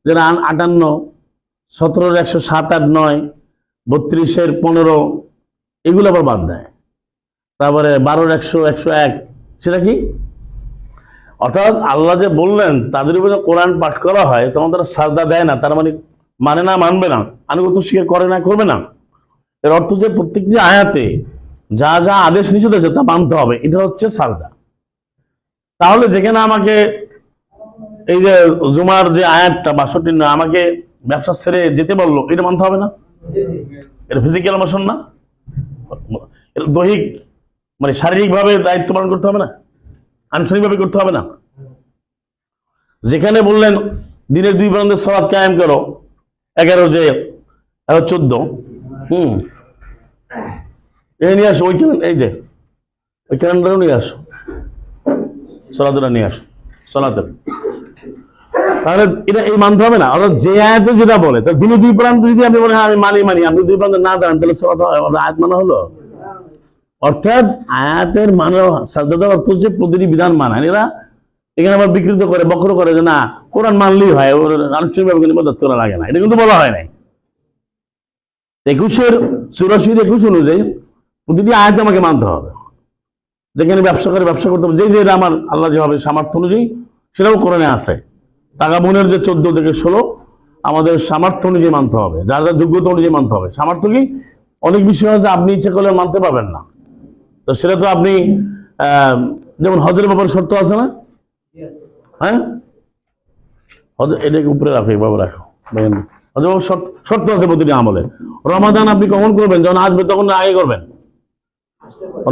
যেটা 58, 17, 107, 8, 9, 32, 15 এগুলো আবার বাদ দেয়। তারপরে 12, 100, 101 সেটা কি? অর্থাৎ আল্লাহ যে বললেন তাদের উপরে কোরআন পাঠ করা হয় তখন তারা সাজদা দেয় না, তার মানে না, মানবে না, আনুগত্য স্বীকার করে না, করবে না। এর অর্থ যে প্রত্যেকটি আয়াতে যা যা আদেশ নিষেধ আছে তা মানতে হবে, এটা হচ্ছে সাজদা। তাহলে যেখানে আমাকে এই যে জুমার যে আয়াতটা 62 আমাকে ব্যবসা ছেড়ে যেতে বললো, এটা মানতে হবে না? এটা ফিজিক্যাল মোশন না, এটা দৈহিক মানে শারীরিক ভাবে দায়িত্ব পালন করতে হবে না, আনুষ্ঠানিকভাবে করতে হবে না? যেখানে বললেন দিনের 2 প্রান্তে সালাত কায়েম করো, 11 যে 14, এই নিয়ে আসো, এই যে ওই ক্যালেন্ডারও নিয়ে আসো, সালাতটা নিয়ে আসো, সালাতের। তাহলে এটা এই মানতে হবে না। অর্থাৎ যে আয়াতে যেটা বলে, তাহলে দিনে 2 প্রান্ত যদি আপনি বলেন হ্যাঁ আমি মানি, আপনি 2 প্রান্তে না দেন, তাহলে সালাত আয়াত মানা হলো? অর্থাৎ আয়াতের মানে সাজদা দেওয়ার অর্থ হচ্ছে প্রতিটি বিধান মানা। এরা এখানে আবার বিকৃত করে, বক্র করে যে না কোরআন মানলেই হয়, ওর আনুষ্ঠানিকভাবে কিন্তু ইবাদত করা লাগে না, এটা কিন্তু বলা হয় নাই। 84 অনুযায়ী প্রতিটি আয়াত আমাকে মানতে হবে। যেখানে ব্যবসা করে ব্যবসা করতে হবে, যে আমার আল্লাহ যেভাবে সামর্থ্য অনুযায়ী, সেটাও কোরআনে আছে। টাকা বোনের যে 14 থেকে 16 আমাদের সামর্থ্য অনুযায়ী মানতে হবে, যার যার যোগ্যতা অনুযায়ী মানতে হবে। সামর্থ্য কি, অনেক বিষয় আছে আপনি ইচ্ছা করলে মানতে পারবেন না, তো সেটা তো আপনি যেমন হজের ব্যাপারে শর্ত আছে না? হ্যাঁ, হজর এটাকে উপরে রাখো, এইভাবে রাখো। হজের শর্ত আছে প্রতিটি আমলে। রমাদান আপনি কখন করবেন? যখন আসবে তখন আগে করবেন।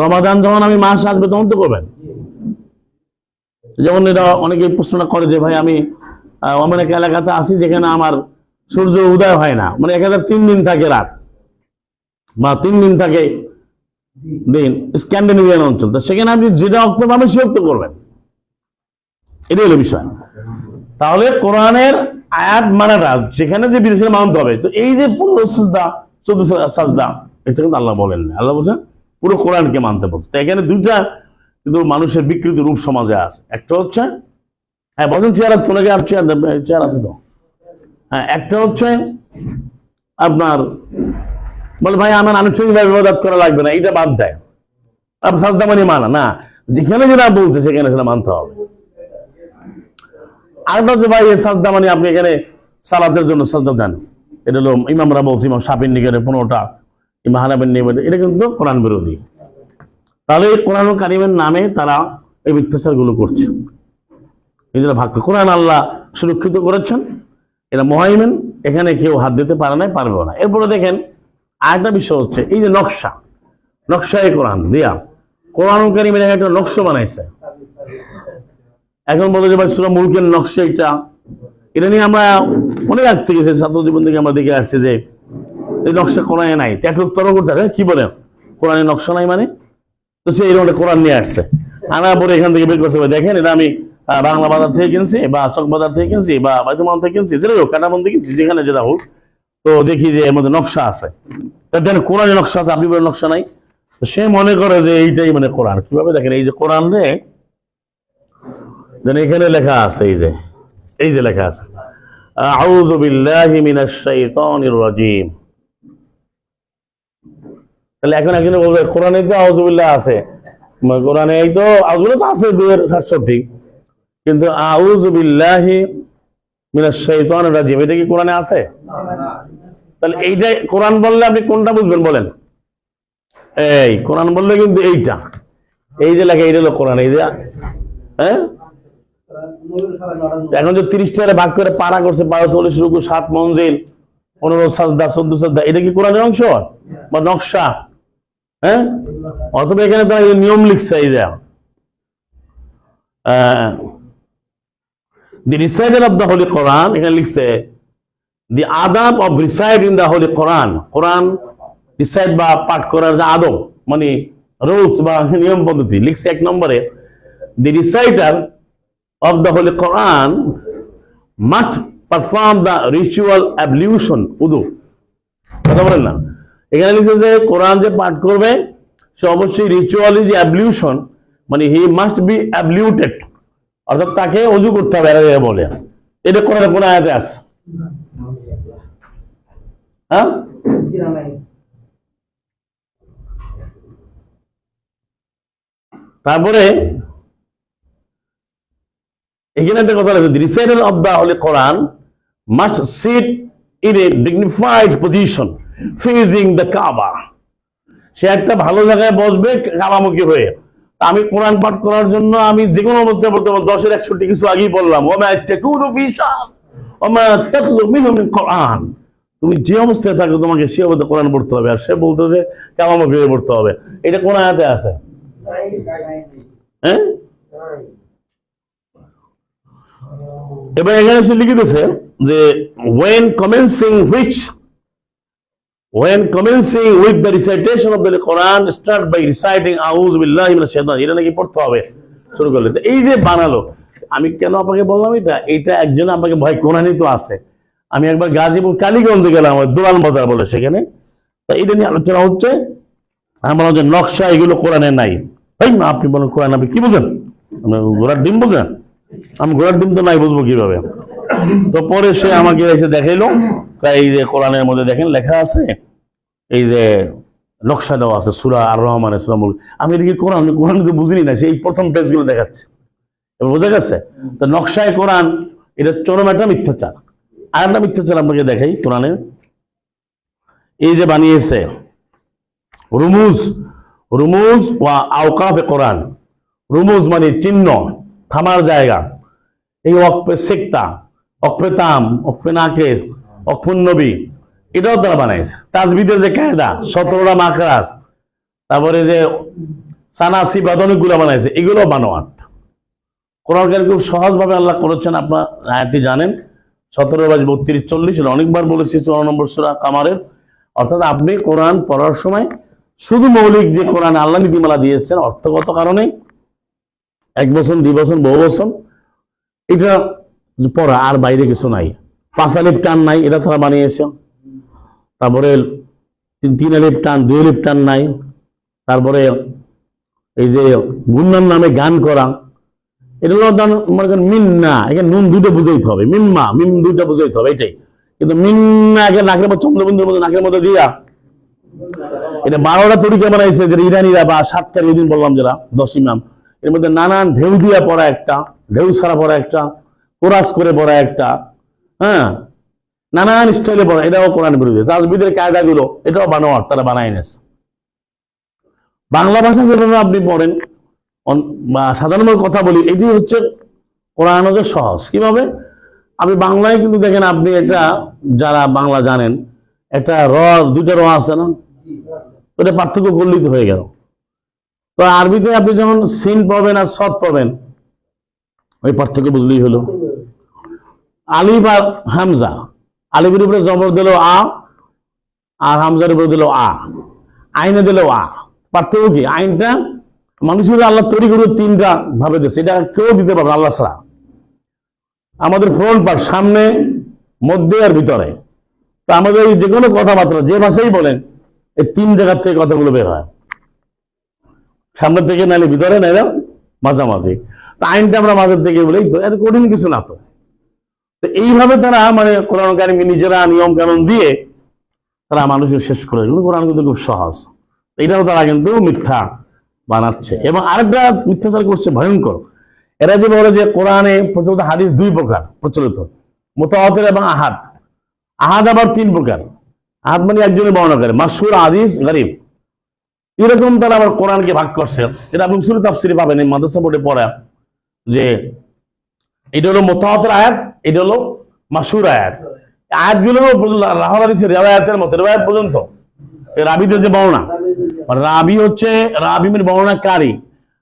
রমাদান যখন আমি মাস আসবে তখন তো করবেন। যেমন এটা অনেকে প্রশ্নটা করে যে ভাই আমি এমন এক এলাকাতে আছি যেখানে আমার সূর্য উদয় হয় না, মানে 1003 দিন থাকে রাত বা 3 দিন থাকে দিন, স্ক্যান্ডিনেভিয়ান অঞ্চল, তো সেখানে আপনি যেটা অক্ত পাবেন সে অক্ত করবেন, এটাই হলো বিষয়। তাহলে কোরআনের আয়াত মানাটা যেখানে যে বিদেশে মানতে হবে। তো এই যে 15 সাজদা 14 সাজদা, এটা কিন্তু আল্লাহ বলেন না, আল্লাহ বলছেন পুরো কোরআনকে মানতে বলছে। তো এখানে দুইটা কিন্তু মানুষের বিকৃত রূপ সমাজে আছে। একটা হচ্ছে হ্যাঁ বলেন চেয়ার আছে, তোনাকে আর চেয়ার আছে তো, হ্যাঁ একটা হচ্ছে আপনার বলে ভাই আমার আনুষ্ঠানিকভাবে ইবাদত করা লাগবে না, এটা বাদ দেয়, আর সাজদা মানে মানা না, যেখানে যেটা বলছে সেখানে সেটা মানতে হবে। আরেকটা হচ্ছে ভাই সাজদা মানে আপনি এখানে সালাতের জন্য সাজদা দেন, এটা হলো ইমামরা বলছে, ইমাম শাফির নিকেটে 15টা, ইমাম হানাফির নিকেটে, এটা কিন্তু কোরআন বিরোধী। তাহলে কোরআন কারিমের নামে তারা এই মিথ্যাচার গুলো করছে, নিজেরা ভাগ্য। কোরআন আল্লাহ সুরক্ষিত করেছেন, এটা মুহাইমিন, এখানে কেউ হাত দিতে পারে নাই, পারবেও না। এরপরে দেখেন আরেকটা বিষয় হচ্ছে এই যে নকশায় কোরআন দিয়া কোরআন কারিমের একটা নকশা বানাইছে। এখন বলতে যে ভাই সূরা মুলকের নকশা এটা নিয়ে আমরা অনেক আগ থেকে ছাত্র জীবন থেকে আমরা দেখে আসছি যে এই নকশা কোরআনে নাই। তর্ক করতে কি বলে কোরআনে নকশা নাই মানে, তো সে এরকম একটা কোরআন নিয়ে আসছে, আনার পরে এখান থেকে বের করছে দেখেন এটা আমি বাংলা বাজার থেকে কিনছি বা চক বাজার থেকে কিনছি বা বাইতুল থেকে কিনছি, যেটা হোক কাটাবন্দি কিনছি, যেখানে যেটা হোক, তো দেখি যে এর মধ্যে নকশা আছে। দেখেন কোরআনে নকশা আছে, আপনি বলেন নকশা নাই। তো সে মনে করে যে এইটাই মানে কোরআন। কিভাবে দেখেন এই যে কোরআন রে যেন এখানে লেখা আছে, এই যে লেখা আছে আউযু বিল্লাহি মিনাশ শাইতানির রাজিম। তাহলে এখন একজনে বলবে কোরআনে তো আউযু বিল্লাহ আছে, কোরআনে এই তো আউযু তো আছে 2760, কিন্তু আউযু বিল্লাহি মিনাশ শাইতানির রাজিম এটা কি কোরআনে আছে? তাহলে এইটাই কোরআন বললে আপনি কোনটা বুঝবেন বলেন? এই কোরআন বললে কিন্তু এইটা, এই যে লেখা এইটা হলো কোরআন। এই যে হ্যাঁ, এখন যে 30 ভাগ করে পারা করছে 45 রুকু 7 মঞ্জিল 15 সাজদা 14 সাজদা, এটা কি কোরআনের অংশ বা নকশা? হ্যাঁ, অথবা এখানে তারা নিয়ম লিখছে, এই যে the reciter of the holy Quran, এখানে লিখছে the adab of recite in the holy Quran. Quran recite বা পাঠ করার যে আদব মানে রুলস বা নিয়ম পদ্ধতি লিখছে 1 নম্বরে, দি reciter of the Holy Quran must perform the ritual ablution wudu। কথা বলেন না, এখানে লিখছে যে কোরআন যে পাঠ করবে সে অবশ্যই রিচুয়ালি যে অ্যাবলিউশন মানে হি মাস্ট বি অ্যাবলিউটেড, অর্থাৎ তাকে ওযু করতে হবে। এরা বলে এটা কোরআনে কোন আয়াতে আছে? হ্যাঁ, তারপরে এখানে একটা কথা আছে, the reciter of the Holy Quran must sit in a dignified position facing the Kaaba। সে একটা ভালো জায়গায় বসবে কাবামুখী হয়ে। আমি কোরআন পাঠ করার জন্য আমি যে কোনো অবস্থায় বলতে পারবো, 10 এর 61 কিছু আগেই বললাম, ওমা তাকুনু ফি শান ওমা তাতলু মিনহু মিন কোরআন। তুমি যে অবস্থায় থাকো তোমাকে সে অবস্থায় কোরআন পড়তে হবে। আর সে বলতেছে কাবামুখী হয়ে পড়তে হবে, এটা কোন আয়াতে আছে? হ্যাঁ, এবার এখানে সে লিখিতেছে যে when commencing with the recitation of the Quran start by reciting আউযু বিল্লাহি মিনাশ শাইতানির। এটা নাকি পড়তে হবে শুরু করলে। তো এই যে বানালো, আমি কেন আপনাকে বললাম এটা একজন আমাকে ভয়, কোরআনই তো আছে। আমি একবার গাজীপুর কালীগঞ্জে গেলাম, দোলান বাজার বলে, সেখানে তো এটা নিয়ে আলোচনা হচ্ছে। আমার যে নকশা এগুলো কোরআনে নাই। তাই না, আপনি বলেন কোরআন আপনি কি বুঝেন? ঘোড়ার ডিম বুঝেন? আমি ঘোড়ার ডিম তো নাই, বুঝবো কিভাবে? তো পরে সে আমাকে এসে দেখাইলো, এই যে কোরআনের মধ্যে দেখেন লেখা আছে, এই যে নকশা দেওয়া আছে সূরা আর রহমানের সূরা মুলক। আমি এটা কি কোরআন? কোরআন তো বুঝিনি না, সেই প্রথম পেজগুলো দেখাচ্ছে। এবার বোঝা গেছে তো নকশায় কোরআন এটা চরম একটা মিথ্যাচার। আর একটা মিথ্যাচার আপনাকে দেখাই কোরআনের, এই যে বানিয়েছে রুমুজ ওয়া আওকাফে কোরআন। রুমুজ মানে চিহ্ন, থামার জায়গা। এই ওয়াকফে সিকতা, ওয়াকফে তাম, ওয়াকফে নাকিস, ওয়াকফুন নবী, এটাও তারা বানাইছে। তাজবিদের যে কায়দা 17টা মাখরাজ, তারপরে যে সানাসি বাদনগুলো বানাইছে, এগুলো বানোয়াট। কোরআন কারীম খুব সহজভাবে আল্লাহ করেছেন, আপনার আয়াতটি জানেন 17-32-40, এটা অনেকবার বলেছি 54 নম্বর সূরা কামারের। অর্থাৎ আপনি কোরআন পড়ার সময় শুধু মৌলিক যে কোরআন আল্লাহ নীতিমালা দিয়েছেন অর্থগত কারণে 1 বছর 2 বছর বহু বছর এটা পড়া, আর বাইরে কিছু নাই। 5 আলিফ টান নাই, এটা তারা বানিয়েছে। তারপরে 3 আলিফ টান 2 আলিফ টান নাই। তারপরে এই যে গুন্নার নামে গান করা, এটা হলো মনে করেন মিন্না, এখানে নুন 2টা বুঝাইতে হবে, মিম্মা মিম 2টা বুঝাইতে হবে, এটাই। কিন্তু মিন্না আগে নাকের মধ্যে, চন্দ্রবিন্দুর মধ্যে নাকের মধ্যে দিয়া, এটা 12টা তরিকা বানাইছে, যেটা ইরানিরা বা 7 তারিখ দিন বললাম যারা 10 ইমাম, এর মধ্যে নানান ঢেউ দিয়া পড়া একটা, ঢেউ ছাড়া পড়া একটা, কোরাস করে পড়া একটা, হ্যাঁ, নানান স্টাইলে পড়া, এটাও কোরআন বিরোধী। তাজবিদের কায়দাগুলো এটাও বানোয়াট, তারা বানাই নিয়েছে। বাংলা ভাষা যেভাবে আপনি পড়েন বা সাধারণ কথা বলি, এটি হচ্ছে কোরআন হচ্ছে সহজ। কিভাবে? আপনি বাংলায় কিন্তু দেখেন, আপনি এটা যারা বাংলা জানেন, একটা 2টা র আছে না, ওটা পার্থক্য করলেই তো হয়ে গেল। তো আরবিতে আপনি যখন সিন পাবেন আর সদ পাবেন, ওই পার্থক্য বুঝলেই হলো। আলিফ আর হামজা, আলিফের উপরে জবর দিল আ, আর হামজার উপরে দিল আ, আইনে দিল আ। পার্থক্য কি? আইনটা মানুষের আল্লাহ তৈরি করে 3টা ভাবে দিচ্ছে, এটা কেউ দিতে পারবে আল্লাহ ছাড়া। আমাদের ফ্রন্ট পার্ট, সামনে, মধ্যে আর ভিতরে। তো আমাদের যে কোনো কথাবার্তা যে ভাষাই বলেন, এই 3 জায়গার থেকে কথাগুলো বের হয়, সামনে থেকে নাইলে ভিতরে, নাইলে মাঝামাঝি। তা আইনটা আমরা বাজার থেকে বলি এত কঠিন কিছু না। তো এইভাবে তারা মানে কোরআন কারিমকে নিজেরা নিয়ম কানুন দিয়ে তারা মানুষকে শেষ করে দিল। কোরআন কিন্তু খুব সহজ, এটাও তারা কিন্তু মিথ্যা বানাচ্ছে। এবং আরেকটা মিথ্যাচার করছে ভয়ঙ্কর, এরা যে বলে যে কোরআনে প্রচলিত হাদিস দুই প্রকার প্রচলিত, মুতাওয়াতির এবং আহাদ। আহাদ আবার তিন প্রকার। আহাদ মানে একজনে বর্ণনা করে, মাশহুর, হাদিস, গরীব। এরকম তারা আবার কোরআনকে ভাগ করছে। এটা আপনি উসুল তাফসিরে পাবেন, এই মাদ্রাসা বোর্ডে পড়া, যে এটা হলো মুতাওয়াতির আয়াত, এটা হলো মাশহুর আয়াত। আয়াতগুলো লাহোর হাদিসের রিওয়ায়াতের মতো, রিওয়ায়াত পর্যন্ত রাবিদের যে বর্ণনা, রাবি হচ্ছে রাবি মানে বর্ণনাকারী,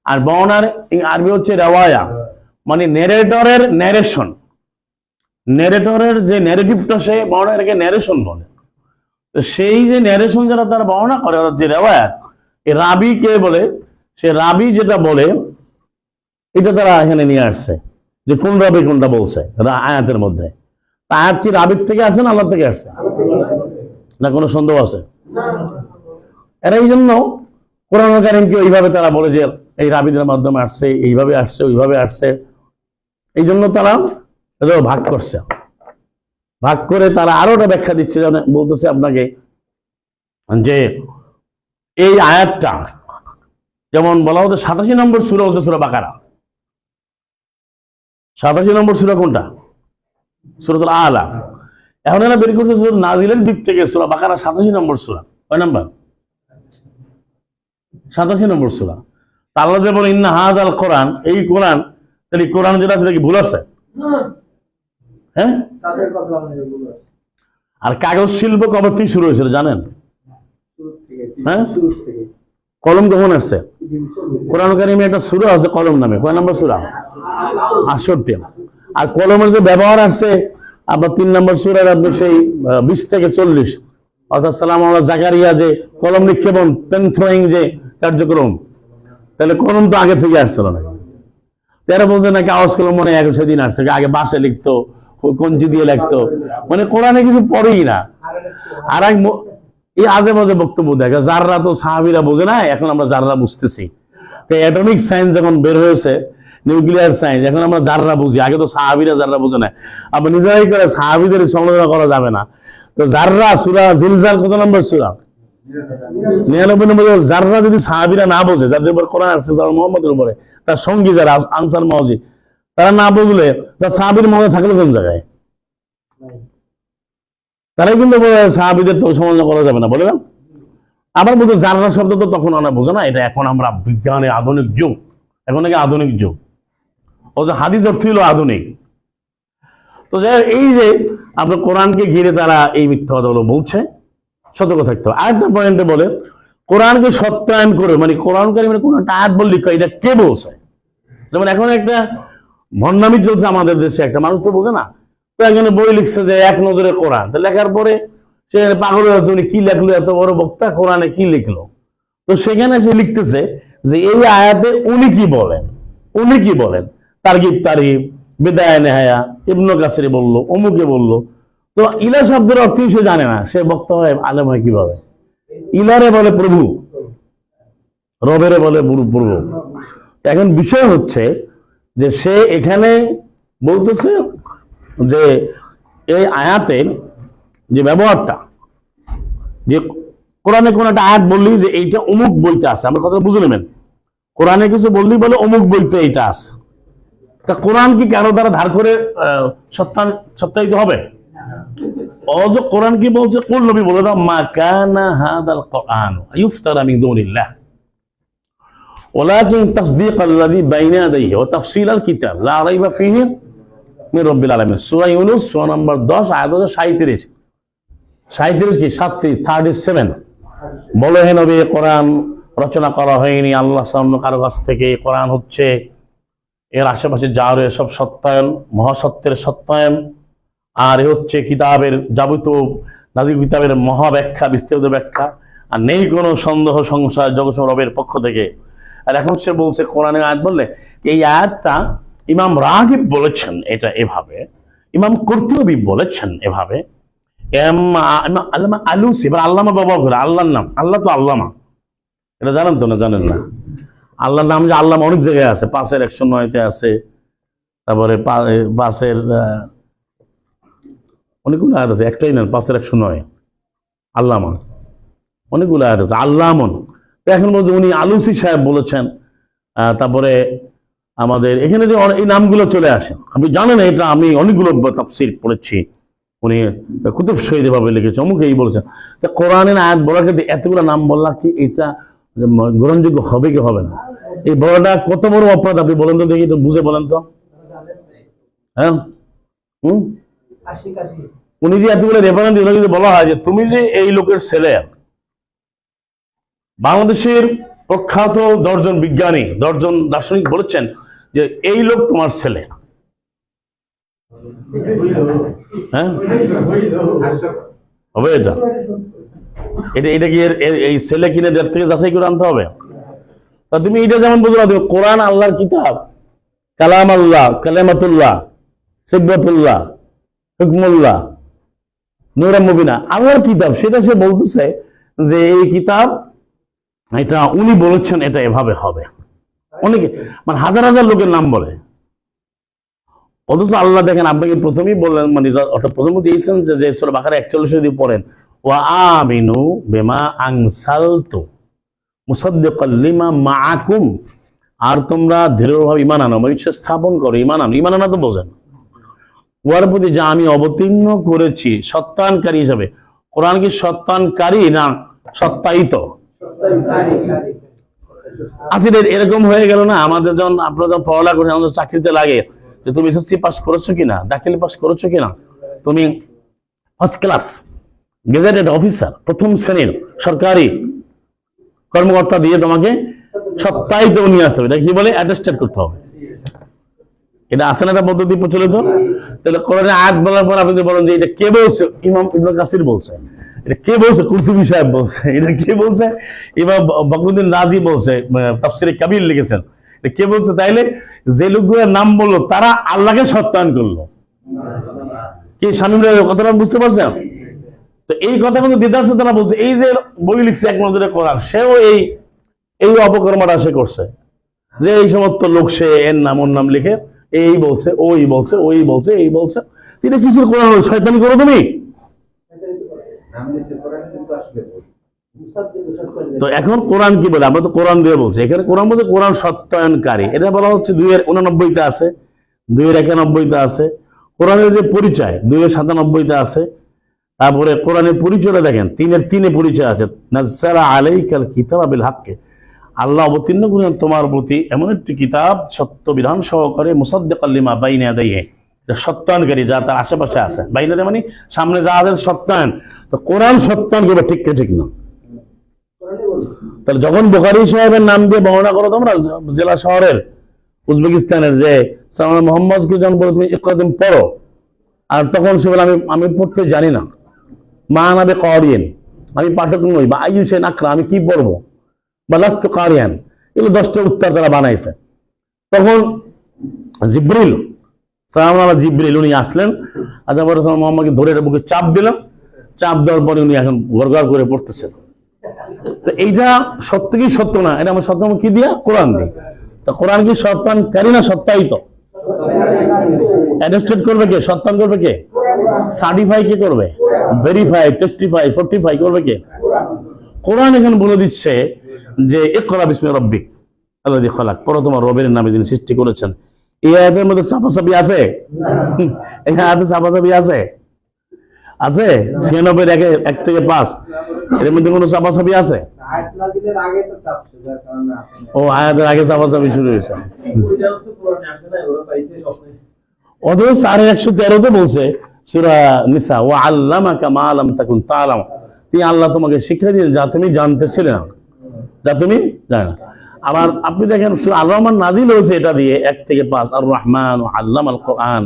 আর বর্ণনার আরবি হচ্ছে রিওয়ায়া, মানে নেরেটরের ন্যারেশন। নেরেটরের যে ন্যারেটিভটা সে বর্ণনা, এটাকে ন্যারেশন বলে। তো সেই যে ন্যারেশন যারা তারা বর্ণনা করে, যে রিওয়ায়াত, এই রাবি কে বলে, সে রাবি যেটা বলে এটা তারা এখানে নিয়ে আসছে, যে কোন রাবি কোনটা বলছে আয়াতের মধ্যে। আয়াত কি রাবির থেকে আসে না আল্লাহ থেকে আসছে? না কোনো সন্দেহ আছে? এরা এই জন্য কোরআন কারীমকে ওইভাবে তারা বলে যে এই রাবিদের মাধ্যমে আসছে, এইভাবে আসছে, ওইভাবে আসছে। এই জন্য তারা ভাগ করছে। ভাগ করে তারা আরো একটা ব্যাখ্যা দিচ্ছে, বলতেছে আপনাকে যে এই আয়াতটা যেমন বলা হতো 87 নম্বর সূরা হচ্ছে সূরা বাকারা। 87 নম্বর সূরা কোনটা? সূরাতুল আলা। এখন এরা বের করছে সূরা নাজিলের দিক থেকে সূরা বাকারা 87 নম্বর সূরা। কয় নাম্বার? 87 নম্বর সূরা। আল্লাহ যে বলে ইন্না হাযাল কোরআন, এই কোরআন, তাহলে কোরআন যেটা সেটা কি ভুল আছে? হ্যাঁ, আর কাগজ শিল্প কবে থেকে শুরু হয়েছিল জানেন? হ্যাঁ, কলম কখন আসছে? কোরআন কারীমে একটা সূরা আছে কলম নামে। কয় নম্বর সূরা? 68। আর কলমের যে ব্যবহার আছে আবার 3 নম্বর সূরার আপনি সেই 20 থেকে 40, অর্থাৎ সালাম আল্লাহ জাকারিয়া যে কলম নিক্ষেপণ, পেন থ্রোয়িং যে কার্যক্রম, তাহলে কলম তো আগে থেকে আসছিল না। তারা বলছে নাকি আওয়াজ কলম মনে হয় সেদিন আসছে, আগে বাসে লিখতো, কঞ্চি দিয়ে লিখতো, মানে কোরআনে কিছু পড়েই না। আর এক এই আজে বাজে বক্তব্য দেখে, যাররা তো সাহাবীরা বোঝে না, এখন আমরা যাররা বুঝতেছি। অ্যাটমিক সায়েন্স যখন বের হয়েছে, নিউক্লিয়ার সায়েন্স, এখন আমরা যাররা বুঝি, আগে তো সাহাবীরা যাররা বোঝে না। আপনি নিজেরাই করে সাহাবীদের সমালোচনা করা যাবে না। তো যাররা সূরা জিলজাল কত নম্বর সূরা? 99 নম্বর। যাররা যদি সাহাবীরা না বোঝে, যাদের উপর কোরআন আসছে, যারা মুহাম্মদের উপরে, তার সঙ্গী যারা আনসার মাওজি, তারা না বুঝলে তার সাহাবীর মনে থাকলে কোন জায়গায়? তারাই কিন্তু সাহাবীদের তো সমালোচনা করা যাবে না, বলে না? আবার বলতে যাররা শব্দ তো তখন আমরা বোঝে না, এটা এখন আমরা বিজ্ঞানে আধুনিক যুগ, এখন নাকি আধুনিক যুগ, ও যে হাদিস অর্থ হলো আধুনিক। তো এই যে আপনার কোরআনকে ঘিরে তারা এই মিথ্যা কথাগুলো বলছে, সতর্ক থাকতে হবে। আরেকটা পয়েন্টে বলে কোরআনকে সত্যায়ন করে, মানে কোরআন কারীমের কোন একটা আয়াত বললি এটা কে বলছে? যেমন এখন একটা ভণ্ডামি চলছে আমাদের দেশে, একটা মানুষ তো বোঝে না, তো একজনে বই লিখছে যে এক নজরে কোরআন, তো লেখার পরে সে পাগল হয়ে যাচ্ছে, উনি কি লেখলো, এত বড় বক্তা, কোরআনে কি লিখলো? তো সেখানে সে লিখতেছে যে এই আয়াতে উনি কি বলেন, উনি কি বলেন, তারগিব তারিব, বিদায় নেহায়া, ইবনে কাসির বললো, অমুকে বললো। তো ইলা শব্দের অর্থ সে জানে না, সে বক্তা হয়, আলেম হয় কিভাবে? ইলারে বলে প্রভু, রবেরে বলে প্রভু। এখন বিষয় হচ্ছে যে সে এখানে বলতেছে যে এই আয়াতের যে ব্যবহারটা, যে কোরআনে কোন একটা আয়াত বললি যে এইটা অমুক বইতে আছে, আমার কথা বুঝে নেবেন। কোরআনে কিছু বললি বলে অমুক বইতে এইটা আছে, তা কোরআন কি কারো দ্বারা ধার করে সত্যায়িত হবে? অজ কোরআন কি বলছে? কোন নবী বলে দাও, মা কানা হাদাল কোরআন ইফতারা মিন দুনিল্লাহ ওয়ালাকিন তাসদীকাল্লাযী বাইনা ইয়াদাইহি ওয়া তাফসীলাল কিতাব লা রাইবা ফীহি মির রাব্বিল আলামিন। সূরা ইউনূস সূরা নম্বর 10 আয়াত 37। 37 কি 37 বলে, হে নবী, কোরআন রচনা করা হয়নি আল্লাহ সামনে কারো কাছ থেকে, কোরআন হচ্ছে এর আশেপাশে যা সব সত্যায়ন, মহাসত্যের সত্যায়ন, আর এ হচ্ছে কিতাবের যাবতীয় নাজিল কিতাবের মহা ব্যাখ্যা, বিস্তারিত ব্যাখ্যা, আর নেই কোনো সন্দেহ সংশয় জগৎ রবের পক্ষ থেকে। আর এখন সে বলছে কোরআনে আয়াত বললে, এই আয়াতটা ইমাম রাগিব বলেছেন এটা এভাবে, ইমাম কুরতুবী বলেছেন এভাবে, আলুসি, এবার আল্লামা ব্যবহার করে, আল্লাহর নাম, আল্লাহ তো আল্লামা, এটা জানেন তো না? জানেন না? আল্লাহর নাম যে আল্লাহ অনেক জায়গায় আছে, 5-109-তে আছে, তারপরে 5-এর অনেকগুলো আয়াত আছে, একটাই না, 5-109 আল্লামন, অনেকগুলো আয়াত আছে আল্লামন। এখন বলছে উনি আলুসি সাহেব বলেছেন। তারপরে আমাদের এখানে যে এই নামগুলো চলে আসে, আপনি জানেন এটা, আমি অনেকগুলো তাফসীর পড়েছি, উনি কুতুব শহীদ ভাবে লিখেছে, অমুক এই বলেছেন। তা কোরআনের আয়াত বলার ক্ষেত্রে এতগুলো নাম বললা কি এটা গ্রহণযোগ্য হবে কি হবে না? এই বড়টা কত বড় অপরাধ আপনি বলেন তো দেখি, একটু বুঝে বলেন তো। হ্যাঁ, উনি যে এতগুলো রেফারেন্স দিল, যদি বলা হয় যে তুমি যে এই লোকের ছেলে, বাংলাদেশের প্রখ্যাত 10 জন বিজ্ঞানী, 10 জন দার্শনিক বলেছেন যে এই লোক তোমার ছেলে, হ্যাঁ হবে এটা, এটা কি এই ছেলে কিনে দেড় থেকে যাচাই করে আনতে হবে? তা তুমি এটা যেমন বুঝলা, তুমি কোরআন আল্লাহর কিতাব, কালাম আল্লাহ, কালেমাতুল্লাহ, সিবরাতুল্লাহ, হুকমুল্লাহ, নূরে মুবিনা, আল্লাহর কিতাব, সেটা সে বলতেছে যে এই কিতাব এটা উনি বলেছেন, এটা এভাবে হবে। অনেকে মানে হাজার হাজার লোকের নাম বলে, অথচ আল্লাহ দেখেন আপনাকে প্রথমেই বললেন, মানে অর্থাৎ প্রথম দিয়েছেন যে সূরা বাকারা 41 যদি পড়েন, ওয়া আমিনু বিমা আনসালতু মুসাদ্দিকাল লিমা মাআকুম, আর তোমরা দৃঢ়ভাবে ঈমান আনো, মানে স্থাপন করো, ঈমান আনো, ঈমান আনা তো বোঝেন, ওর প্রতি যা আমি অবতীর্ণ করেছি সত্যায়নকারী হিসাবে। কোরআন কি সত্যায়নকারী না সত্যায়িত? আসলে এরকম হয়ে গেল না, আমাদের যখন আপনারা যখন পড়ালেখা করছেন, আমাদের চাকরিতে লাগে যে তুমি এসএসসি পাস করেছো কিনা, দাখিল পাস করেছো কিনা, তুমি ফার্স্ট ক্লাস গেজেটেড অফিসার, প্রথম শ্রেণীর সরকারি কর্মকর্তা দিয়ে তোমাকে সত্যায়িত নিয়ে আসতে হবে, এটা কি বলে অ্যাটেস্টেড করতে হবে। এটা আসলে একটা পদ্ধতি প্রচলিত। তাহলে কোরআনে আয়াত বলার পর আপনি বলেন যে এটা কে বলছে? ইমাম ইবনে কাসির বলছে। এটা কে বলছে? কুরতুবী সাহেব বলছে। এটা কে বলছে? ইমাম বকরউদ্দিন রাজি বলছে, তাফসীরে কাবীর লিখেছেন। এটা কে বলছে? তাইলে যে লোকগুলোর নাম বললো তারা আল্লাহকে সত্যায়ন করলো। কি শামীমের কথাটা বুঝতে পারছেন? তো এই কথা কিন্তু দিদার সাথে তারা বলছে, এই যে বই লিখছে এক নজরে কোরআন, সেও এই অপকর্মটা সে করছে, যে এই সমস্ত লোক সে এর নাম ওর নাম লিখে এই বলছে, ওই বলছে, ওই বলছে, এই বলছে, তিনি কিছু কোরআন শয়তানি করো তুমি। তো এখন কোরআন কি বলে? আমরা তো কোরআন দিয়ে বলছি, এখানে কোরআন বলতে কোরআন সত্যায়নকারী, এটা বলা হচ্ছে 2-89 আছে, 2-91 আছে। কোরআনের যে পরিচয় 2-97 আছে। তারপরে কোরআনের পরিচয়টা দেখেন, 3-3 পরিচয় আছে, নাযালা আলাইকাল কিতাবা বিল হাক্কি, আল্লাহ অবতীর্ণ করেন তোমার প্রতি এমন একটি কিতাব সত্য বিধান সহকারে, মুসাদ্দিকাল লিমা বাইনা ইয়াদাইহি, সত্যায়নকারী, যা তার আশেপাশে আছে। বাইনা মানে সামনে যা আছে সত্যায়ন। তো কোরআন সত্যায়ন করবে, ঠিক ঠিক না? তাহলে যখন বুখারী সাহেবের নাম দিয়ে বর্ণনা করো তোমরা জেলা শহরের উজবেকিস্তানের, যে সালাম মোহাম্মদকে যখন বলো তুমি ইকরাতুম পড়ো, আর তখন সে বলে আমি পড়তে জানি না, মা নাবে কারিয়ান, আমি পাঠক নই, বা আইয়ু শাইইন আকরা, আমি কি পড়বো, বা লাস্তু কারিয়ান, এগুলো 10টা উত্তর তারা বানাইছে। তখন জিবরিল, সালাম আলাইহি জিবরিল, উনি আসলেন, আচ্ছা পরে মোহাম্মদকে ধরে বুকে চাপ দিলাম, চাপ দেওয়ার পরে উনি এখন গড়গড় করে পড়তেছেন। তো এইটা সত্য কি সত্য না, এটা আমার সত্য কি দিয়া? কোরআন দিয়ে। তো কোরআন কি সত্যায়নকারী না সত্যায়িত? অ্যাটেস্টেড করবে কে? সত্যায়ন করবে কে? সার্টিফাই কে করবে? ভেরিফাই, টেস্টিফাই, ফর্টিফাই করবে কে? কোরআন এখানে বলে দিচ্ছে যে ইকরা বিসমি রাব্বিক আল্লাযী খালাক, পড়ো তোমার রবের নামে যিনি সৃষ্টি করেছেন। এই আয়াতের মধ্যে চাপাচাপি আছে? এই আয়াতে চাপাচাপি আছে? আছে? 96 1 থেকে 5 এর মধ্যে কোনো চাপাচাপি আছে? ও আয়াতের আগে চাপাচাপি শুরু হয়েছে। অথচ 113তে বলছে সূরা নিসা, ওয়া আল্লামাকা মা লাম তাকুন তা'লাম, তিনি আল্লাহ তোমাকে শিক্ষা দিলেন যা তুমি জানতে ছিলে না, যা তুমি জানো না। আবার আপনি দেখেন সূরা আর রহমান নাজিল হয়েছে এটা দিয়ে 1 থেকে 5, আর রহমান আল্লামাল কোরআন,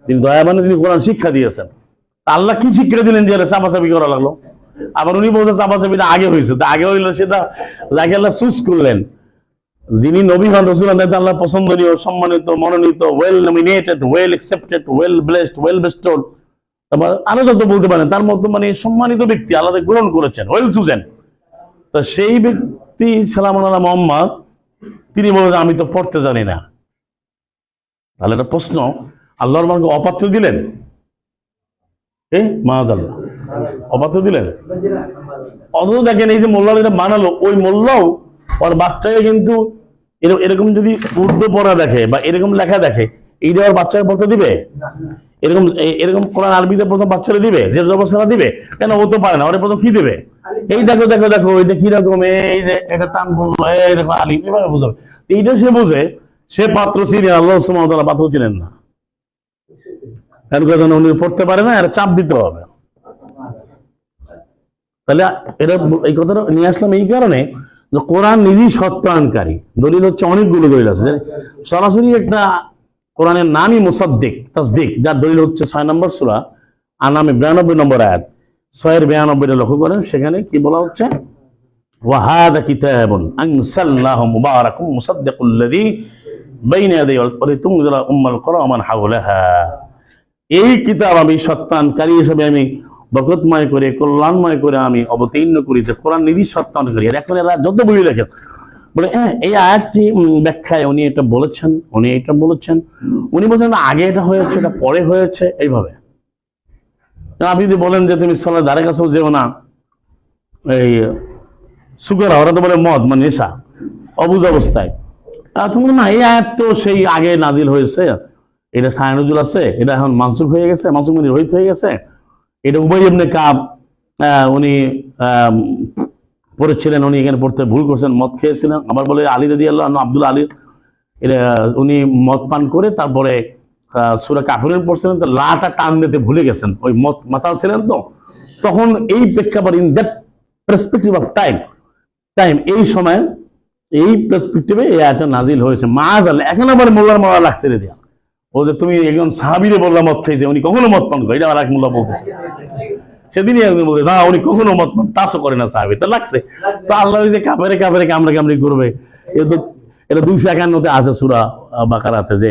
তিনি দয়াবান, তিনি কোরআন শিক্ষা দিয়েছেন। আল্লাহ কি শিক্ষা দিলেন যে চাপাচাপি করা লাগলো? আবার উনি বলতে চাপাচাপিটা আগে হয়েছে, তা আগে হইলো সেটা যাকে আল্লাহ চুজ করলেন, যিনি নবী হন, রাসূল হন, আল্লাহ পছন্দনীয়, সম্মানিত, মনোনীত, well nominated, well accepted, well blessed, well bestowed, তারপর আরো যত বলতে পারেন, তার মধ্যে মানে সম্মানিত ব্যক্তি আল্লাহ গ্রহণ করেছেন, ওয়েল চুজেন। তো সেই ব্যক্তি সালামুন আলা মুহাম্মদ, তিনি বলেন আমি তো পড়তে জানি না। তাহলে একটা প্রশ্ন, আল্লাহর মানুষকে অপাত্র দিলেন? মাআযাল্লাহ, অপাত্র দিলেন। অথচ দেখেন এই যে মোল্লা এটা বানালো, ওই মোল্লাও ওর বাচ্চাকে কিন্তু এরকম যদি উর্দু পড়া দেখে বা এরকম লেখা দেখে, এইটা ওর বাচ্চাকে পড়তে দিবে? এরকম এরকম কোরআন আরবিতে প্রথম বাচ্চারা দিবে? যে অবস্থা দিবে কেন? ও তো পারে না, ওরা প্রথম কি দেবে? এই দেখো দেখো দেখো এটা কিরকম, এই যে এটা টান বললো, এই দেখো আলিম, এভাবে বোঝাবে। এইটা সে বোঝে, সে পাত্র চিনে, আল্লাহ সুবহানাহু ওয়া তাআলা পাত্র চিনেন না। উনি পড়তে পারে না, এর চাপ দিতে হবে। তাহলে এটা এই কথাটা নিয়ে আসলাম এই কারণে যে কোরআন নিজেই সত্যায়নকারী। দলিল হচ্ছে অনেকগুলো দলিল আছে। সরাসরি একটা কোরআনের নামই মুসাদ্দিক, তাসদিক, যার দলিল হচ্ছে 6 নম্বর সূরা আনামে 92 নম্বর আয়াত। 6-92 লক্ষ্য করেন, সেখানে কি বলা হচ্ছে? ওয়াহাদা কিতাবুন আনসালনাহু মুবারাকুম মুসাদ্দিকুল লাযী বাইনা ইয়াদাইহি ওয়া লিতুনযিরা উম্মাল কুরা ওয়া মান হাওলাহা। এই কিতাব আমি সত্যায়নকারী হিসেবে আমি বরকতময় করে, কল্যাণময় করে আমি অবতীর্ণ করি। যে কোরআন নিজেই সত্যায়নকারী। আর এখন এরা যত বই লেখেন বলে এই আয়াতটি ব্যাখ্যায় উনি এটা বলেছেন, উনি এটা বলেছেন, উনি বলছেন আগে এটা হয়েছে, এটা পরে হয়েছে, এইভাবে। আপনি যদি বলেন যে তুমি সালার ধারে কাছেও যেও না, এই সুগার, ওরা তো বলে মদ মানে নেশা, অবুঝ অবস্থায়। তুমি না, এই আয়াত তো সেই আগে নাজিল হয়েছে, এটা শায়ে নজুল আছে, এটা এখন মানসুখ হয়ে গেছে, মানসুখ মানে রহিত হয়ে গেছে। এটা উবাই ইবনে কাব উনি পড়েছিলেন, উনি এখানে পড়তে ভুল করছেন, মদ খেয়েছিলেন। আবার বলে আলী রাদিয়াল্লাহু আনহু, আব্দুল আলী, এটা উনি মদ পান করে তারপরে সূরা কাফিরুন পড়ছিলেন, তো লাটা টান দিতে ভুলে গেছেন, ওই মদ মাতাল ছিলেন। তো তখন এই প্রেক্ষাপট, in that perspective of time, এই সময় এই পার্সপেক্টিভে এই আয়াতটা নাজিল হয়েছে। মাআযাল্লাহ। এখন আবার মোল্লার মারা লাগছে রে দিয়া, ও যে তুমি একজন সাহাবীরে বললা মদ খেয়েছে, উনি কখনো মদ পান করে, এটা আর এক মোল্লা বলতেছে। সেদিনই একজন বলছে না, উনি কখনো মদ পান, তাসও করে না সাহাবী, তো লাগছে। তো আল্লাহ যে কাফেরে কাফেরে কামড়া কামড়ি করবে, এটা 251-তে আছে সূরা বাকারাতে, যে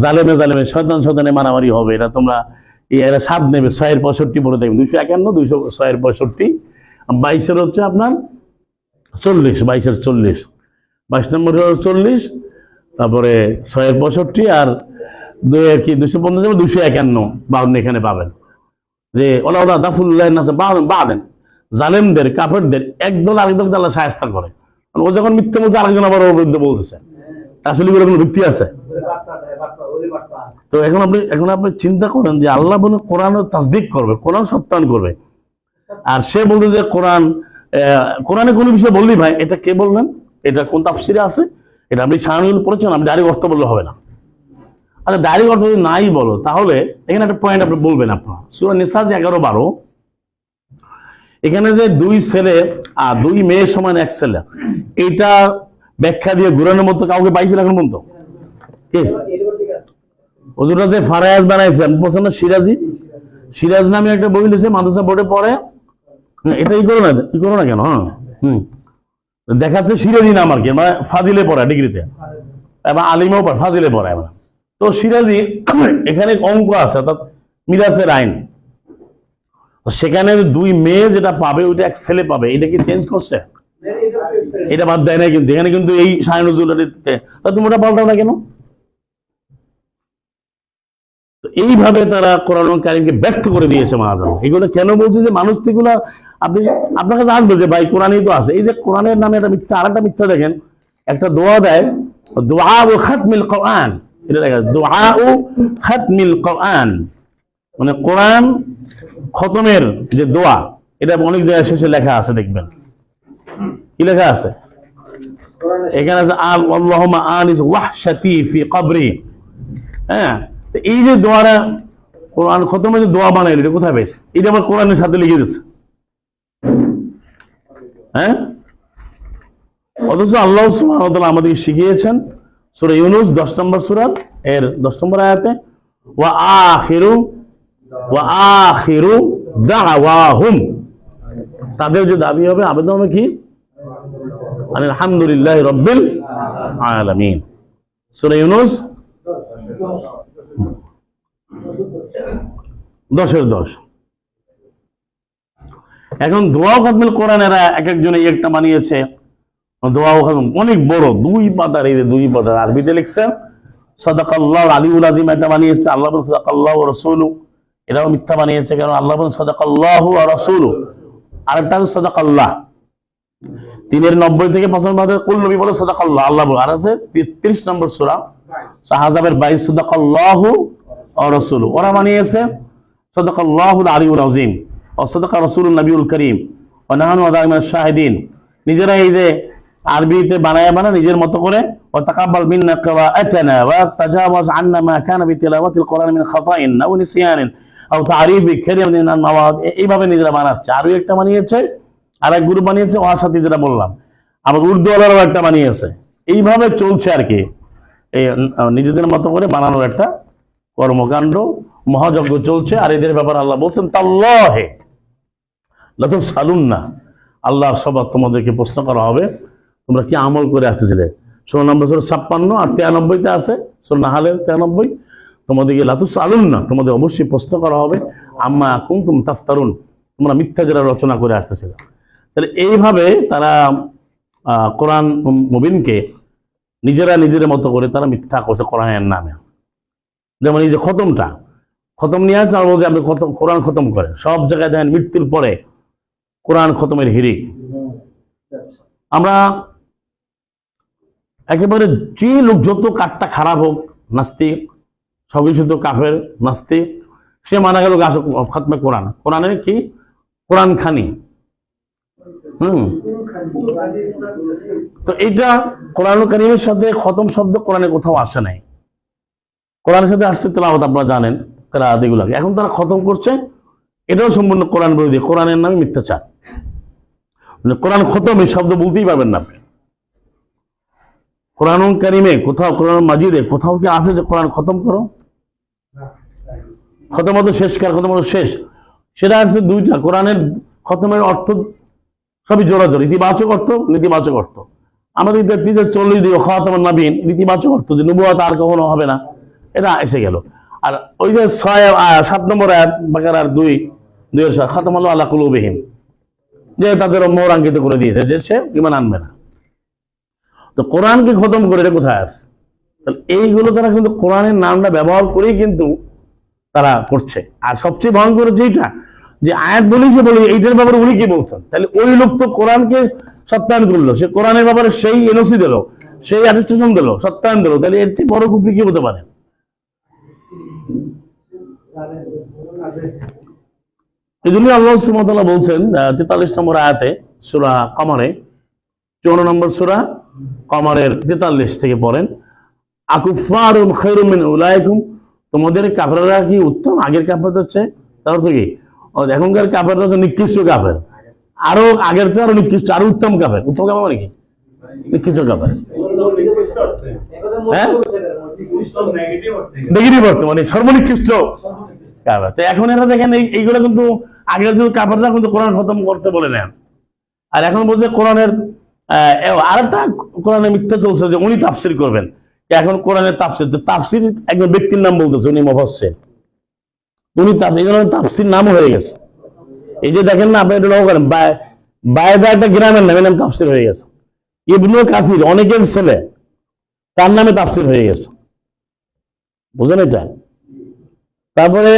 জালেমে জালেমে শয়তান শয়তানে মারামারি হবে, এটা তোমরা এরা স্বাদ নেবে। 6-65 পড়ে দেখবেন, 251, 206-65, 22-এর হচ্ছে আপনার 40, 22-এর 40, 22 নম্বর 40, তারপরে 6-65 আর 250, 251, 52 এখানে পাবেন। যে ওলা দাফুল্লাহ নাসে বাদেন, জালেমদের কাফেরদের একদল আরেকদলকে আল্লাহ শায়েস্তা করে। ও যখন মিথ্যে বলছে, আরেকজন আবার ওর বিরুদ্ধে বলতেছে, আসলে কোনো ভিত্তি আছে? তো এখন আপনি চিন্তা করেন যে আল্লাহ বলে কোরআন তাসদিক করবে, কোরআন সত্যায়ন করবে, আর সে বলতে যে কোরআনে কোনো বিষয় বললি ভাই এটা কে বললেন, এটা কোন তাফসিরে আছে, এটা আপনি শায়নুল পড়েছেন, আপনি ডাইরেক্ট অর্থ বললে হবে না। আচ্ছা, ডাইরেক্ট অর্থ যদি নাই বলো, তাহলে এখানে একটা পয়েন্ট আপনি বলবেন। আপনার সূরা নিসা 11-12, এখানে যে 2 ছেলে আর 2 মেয়ের সমান 1 ছেলে, এটা ব্যাখ্যা দিয়ে ঘুরানোর মতো কাউকে পাইছিল এখন পর্যন্ত? কে? হুজুররা যে ফারায়াজ বানাইছেন, পছন্দ সিরাজ নামে একটা বই লিখেছে, মাদ্রাসা বোর্ডে পড়ে। এটা ই করো না কেন? দেখাচ্ছে সিরাজি নাম আর কি, মানে ফাজিলে পড়া ডিগ্রিতে, এবং আলিমেও পড়ে, ফাজিলে পড়ায়। তো সিরাজি এখানে অঙ্ক আছে, অর্থাৎ মিরাসের আইন, সেখানে 2 মেয়ে যেটা পাবে ওইটা 1 ছেলে পাবে, এটা কি চেঞ্জ করছে? এটা বাদ দেয় না কিন্তু, এখানে কিন্তু এই শায়ে নজরুলতে তুমি ওটা পাল্টাও না কেন? এইভাবে তারা কোরআন কারীমকে ব্যর্থ করে দিয়েছে মাআযাল্লাহ। এগুলো কেন বলছি যে মানুষ এগুলো আপনার কাছে আসবে যে ভাই কোরআনই তো আছে। এই যে কোরআনের নামে একটা মিথ্যা, আরেকটা মিথ্যা দেখেন, একটা দোয়া দেয়, দোয়া ও খাতমিল কোরআন, এটা দেখা দোয়া ও খাতমিল কোরআন, মানে কোরআন খতমের যে দোয়া, এটা অনেক জায়গায় শেষে লেখা আছে, দেখবেন কি লেখা আছে এখানে আছে, আল্লাহুম্মা আনিস ওয়াহশাতি ফি কবরি। হ্যাঁ, এই যে দোয়াটা কোরআন খতমের যে দোয়া বানাইল, এটা কোথায় পেয়েছে? এটা আমার কোরআনের সাথে লিখে দিচ্ছে। হ্যাঁ, অথচ আল্লাহ সুবহানাহু ওয়া তাআলা আমাদেরকে শিখিয়েছেন সূরা ইউনূস 10 নম্বর সূরা এর 10 নম্বর আয়াতে, ওয়া আখিরু দাওয়াহুম, তাদের যে দাবি হবে, আবেদন হবে কি? আলহামদুলিল্লাহি রাব্বিল আলামিন। সূরা ইউনূস 10-10। এখন দোয়া খতমুল কোরআন এরা এক একজনে একটা বানিয়েছে, দোয়া অনেক বড়, 2 পাতার, এই যে 2 পাতার আরবিতে লিখছেন সাদাকাল্লাহু আলিউল আযীম, এটা বানিয়েছে আল্লাহ বলেন সাদাকাল্লাহু ওয়া রাসূলুহু, এটাও মিথ্যা বানিয়েছে, কারণ আল্লাহ বলেন সাদাকাল্লাহু ওয়া রাসূলুহু, আরেকটা হচ্ছে সাদাকাল্লাহ। 3-90 থেকে 95 কুল নবী বলে সাদাকাল্লাহ, আল্লাহ বলে। আর আছে 33 নম্বর সূরা আহজাবের 22 সাদাকাল্লাহু ওয়া রাসূলুহু, ওরা বানিয়েছে সাদাকাল্লাহুল আলিউল আযীম ওয়া সাদাকা রাসূলুন নবিয়ুল কারীম ওয়া নাহনু আলামিনাশ শাহিদিন। নিজেরা এই যে আরবিতে বানায় নিজের মতো করে, ওয়া তাকাব্বাল মিন্না কিরাআতানা ওয়া তাজাওয়াজ আন্না মা কানা বিতিলাওয়াতিল কোরআন মিন খাতাইন আও নিসয়ানিন আও তারিফি কালিমাতিন আন মাওয়াদ, এইভাবে নিজেরা বানাচ্ছে। আরবি একটা বানিয়েছে, আরেক গ্রুপ বানিয়েছে ওর সাথে যেটা বললাম, আবার উর্দু ওয়ালারও একটা বানিয়েছে। এইভাবে চলছে আর কি, এই নিজেদের মতো করে বানানোর একটা কর্মকাণ্ড, মহাযজ্ঞ চলছে। আর এদের ব্যাপারে আল্লাহ বলছেন তাল্লাহে লা তুসআলুন্না, আল্লাহর সবার তোমাদেরকে প্রশ্ন করা হবে তোমরা কি আমল করে আসতেছিলে। 16 নম্বর সূরা 56 আর 93-তে আছে সূরা নাহলের 93, তোমাদেরকে লা তুসআলুন্না, তোমাদের অবশ্যই প্রশ্ন করা হবে আম্মা কুনতুম তাফতারুন, তোমরা মিথ্যা যারা রচনা করে আসতেছিলে। তাহলে এইভাবে তারা কোরআন মুবিনকে নিজেরা নিজের মতো করে তারা মিথ্যা করছে কোরআনের নামে। যেমন এই যে খতম নিয়ে আছে, আর বলছে আপনি কোরআন খতম করে, সব জায়গায় দেখেন মৃত্যুর পরে কোরআন খতমের হিড়িক। আমরা একেবারে যে লোক যত কাঠটা খারাপ হোক, নাস্তিক, সবই শুধু কাফের নাস্তিক, সে মানা গেল খতমে কোরআন, কোরআনের কি কোরআন খানি। তো এইটা কোরআন কারীমের সাথে খতম শব্দ কোরআনে কোথাও আসে নাই। কোরআনের সাথে আসছে তেলাওয়াত, আপনারা জানেন কেরাত এগুলাকে। এখন তারা খতম করছে, এটাও সম্পূর্ণ কোরআন বিরোধী, কোরআনের নামে মিথ্যাচার। কোরআন খতম এই শব্দ বলতেই পারবেন না আপনি। কোরআন কারীমে কোথাও, কোরআন মাজিদে কোথাও কি আছে যে কোরআন খতম করো? খতম হতো শেষ, কার খতম হতো শেষ, সেটা আছে 2টা। কোরআনের খতমের অর্থ সবই জোড়াজোড়, ইতিবাচক অর্থ, নেতিবাচক অর্থ। আমাদের 40 দিন খাতামুন নবীন, ইতিবাচক অর্থ যে নবুয়ত আর কখনো হবে না, এটা এসে গেল। আর ওই যে 7 নম্বর আয়াত বাকারার 2 খাতামাল্লাহু আলা কুলুবিহিম, যে তাদের মোহরাঙ্কিত করে দিয়েছে যে সে ঈমান আনবে না। তো কোরআনকে খতম করে এটা কোথায় আছে? তাহলে এইগুলো তারা কিন্তু কোরআনের নামটা ব্যবহার করেই কিন্তু তারা করছে। আর সবচেয়ে ভয়ঙ্কর যেটা, যে আয়াত বলি সে বলি এইটার ব্যাপারে উনি কি বলছেন, তাহলে ওই লোক তো কোরআনকে সত্যায়ন করলো, সে কোরআনের ব্যাপারে সেই এনওসি দিল, সেই অ্যাটেস্টেশন দিল, সত্যায়ন দিল, তাহলে এর চেয়ে বড় কুফরি কি হতে পারে? এই জন্য আল্লাহ সুবহানাহু ওয়া তাআলা বলছেন 43 নম্বর আয়াতে সূরা কমারে, 54 নম্বর সূরা কমারের 43 থেকে পড়েন, আকুফারুন খায়রুম মিন উলাইকুম, তোমাদের কাফেররা কি উত্তম আগের কাফেরদের চেয়ে? তার অর্থ কি? এখনকার কাফেররা হচ্ছে নিকৃষ্ট কাফের, আরো আগের চেয়ে আরো নিকৃষ্ট, আরো উত্তম কাফের। উত্তম কাফের মানে কি? নিকৃষ্ট কাফের, হ্যাঁ, নেগেটিভ অর্থ, মানে সর্বনিকৃষ্ট কাফের। তো এখন এরা দেখেন এইগুলো কিন্তু আগের যে কাফেররা কিন্তু কোরআন খতম করতে বলে নেন, আর এখন বলছে কোরআনের আরেকটা কোরআনে মিথ্যা চলছে যে উনি তাফসির করবেন। এখন কোরআনের তাফসির একজন ব্যক্তির নাম বলতেছে, উনি মুফাসসির, উনি তাফসির নাম হয়ে গেছে। এই যে দেখেন না, আপনি এটা লক্ষ্য করেন, বায়দা একটা গ্রামের নামে নাম তাফসির হয়ে গেছে। ইবনে কাসির অনেকের ছেলে, তার নামে তাফসির হয়ে গেছে, বুঝলেন এটা? তারপরে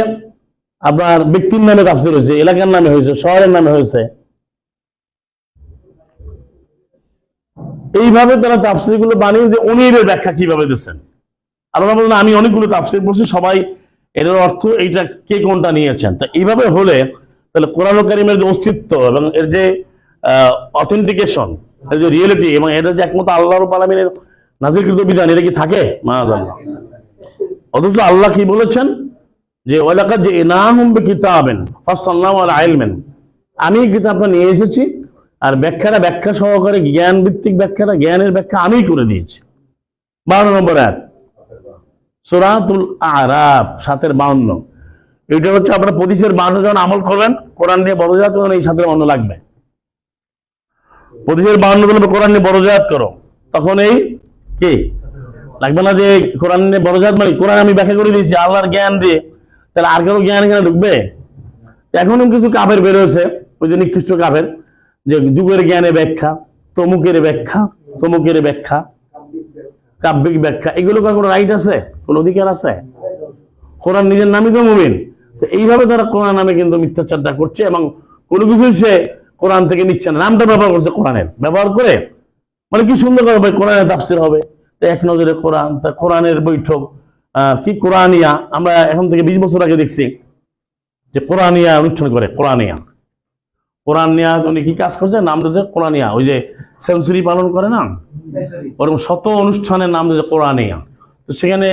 আপনার ব্যক্তির নামে তাফসির হয়েছে, এলাকার নামে হয়েছে, শহরের নামে হয়েছে। এইভাবে তারা তাফসির গুলো বানিয়ে যে উনি এর ব্যাখ্যা কিভাবে দিচ্ছেন। আর ওরা বলেন আমি অনেকগুলো তাফসির পড়ছি, সবাই এটার অর্থ এইটা কে কোনটা নিয়েছেন। তা এইভাবে হলে তাহলে কোরআন কারীমের যে অস্তিত্ব এবং এর যে অথেন্টিকেশন, এর যে রিয়েলিটি, এবং এটা যে একমাত্র আল্লাহ রাব্বুল আলামিনের নাযিলকৃত বিধান, এটা কি থাকে? মাআযাল্লাহ। অথচ আল্লাহ কি বলেছেন যে ওয়ালাকাদ জিনাহুম বিকিতাবিন ফাসসালনাহু আলা ইলমিন, আমি কিতাবটা নিয়ে এসেছি আর ব্যাখ্যা সহকারে, জ্ঞান ভিত্তিক জ্ঞানের ব্যাখ্যা আমি করে দিয়েছি। 12 নম্বর আয়াত সূরাতুল আরাফ 7-52। এটা হচ্ছে আপনারা প্রতিশের 52 যখন আমল করবেন, কোরআন নিয়ে বড় জাত করবেন, এই 7-52 লাগবে। প্রতিশের 52 বলবে কোরআন নিয়ে বড় জাত করো, তখন এই কি লাগবে না যে কোরআন নিয়ে বড় জাত মানে কোরআন আমি ব্যাখ্যা করে দিয়েছি আল্লাহর জ্ঞান দিয়ে, তাহলে আর কারো জ্ঞান এখানে ঢুকবে? এখনো কিছু কাফের বের হয়েছে, ওই যে নিকৃষ্ট কাফের, যে যুগের জ্ঞানে ব্যাখ্যা, তমুকের ব্যাখ্যা, তমুকের ব্যাখ্যা, কাব্যিক ব্যাখ্যা, এগুলো কোনো রাইট আছে, কোন অধিকার আছে? কোরআন নিজের নামই তো মুমিন। তো এইভাবে তারা কোরআন নামে কিন্তু মিথ্যাচারটা করছে এবং কোনো কিছু সে কোরআন থেকে নিচ্ছে না, নামটা ব্যবহার করছে কোরআনের, ব্যবহার করে মানে কি সুন্দর করে কোরআনের তাফসীর হবে, এক নজরে কোরআন, তা কোরআনের বৈঠক, কি কোরআনিয়া, আমরা এখন থেকে 20 বছর আগে দেখছি যে কোরআনিয়া অনুষ্ঠান করে, কোরআনিয়া, কোরআনিয়া উনি কি কাজ করছে, নাম দিয়েছে কোরআনিয়া, ওই যে সেঞ্চুরি পালন করে না, ওরকম শত অনুষ্ঠানের নাম দিয়েছে কোরআনিয়া। তো সেখানে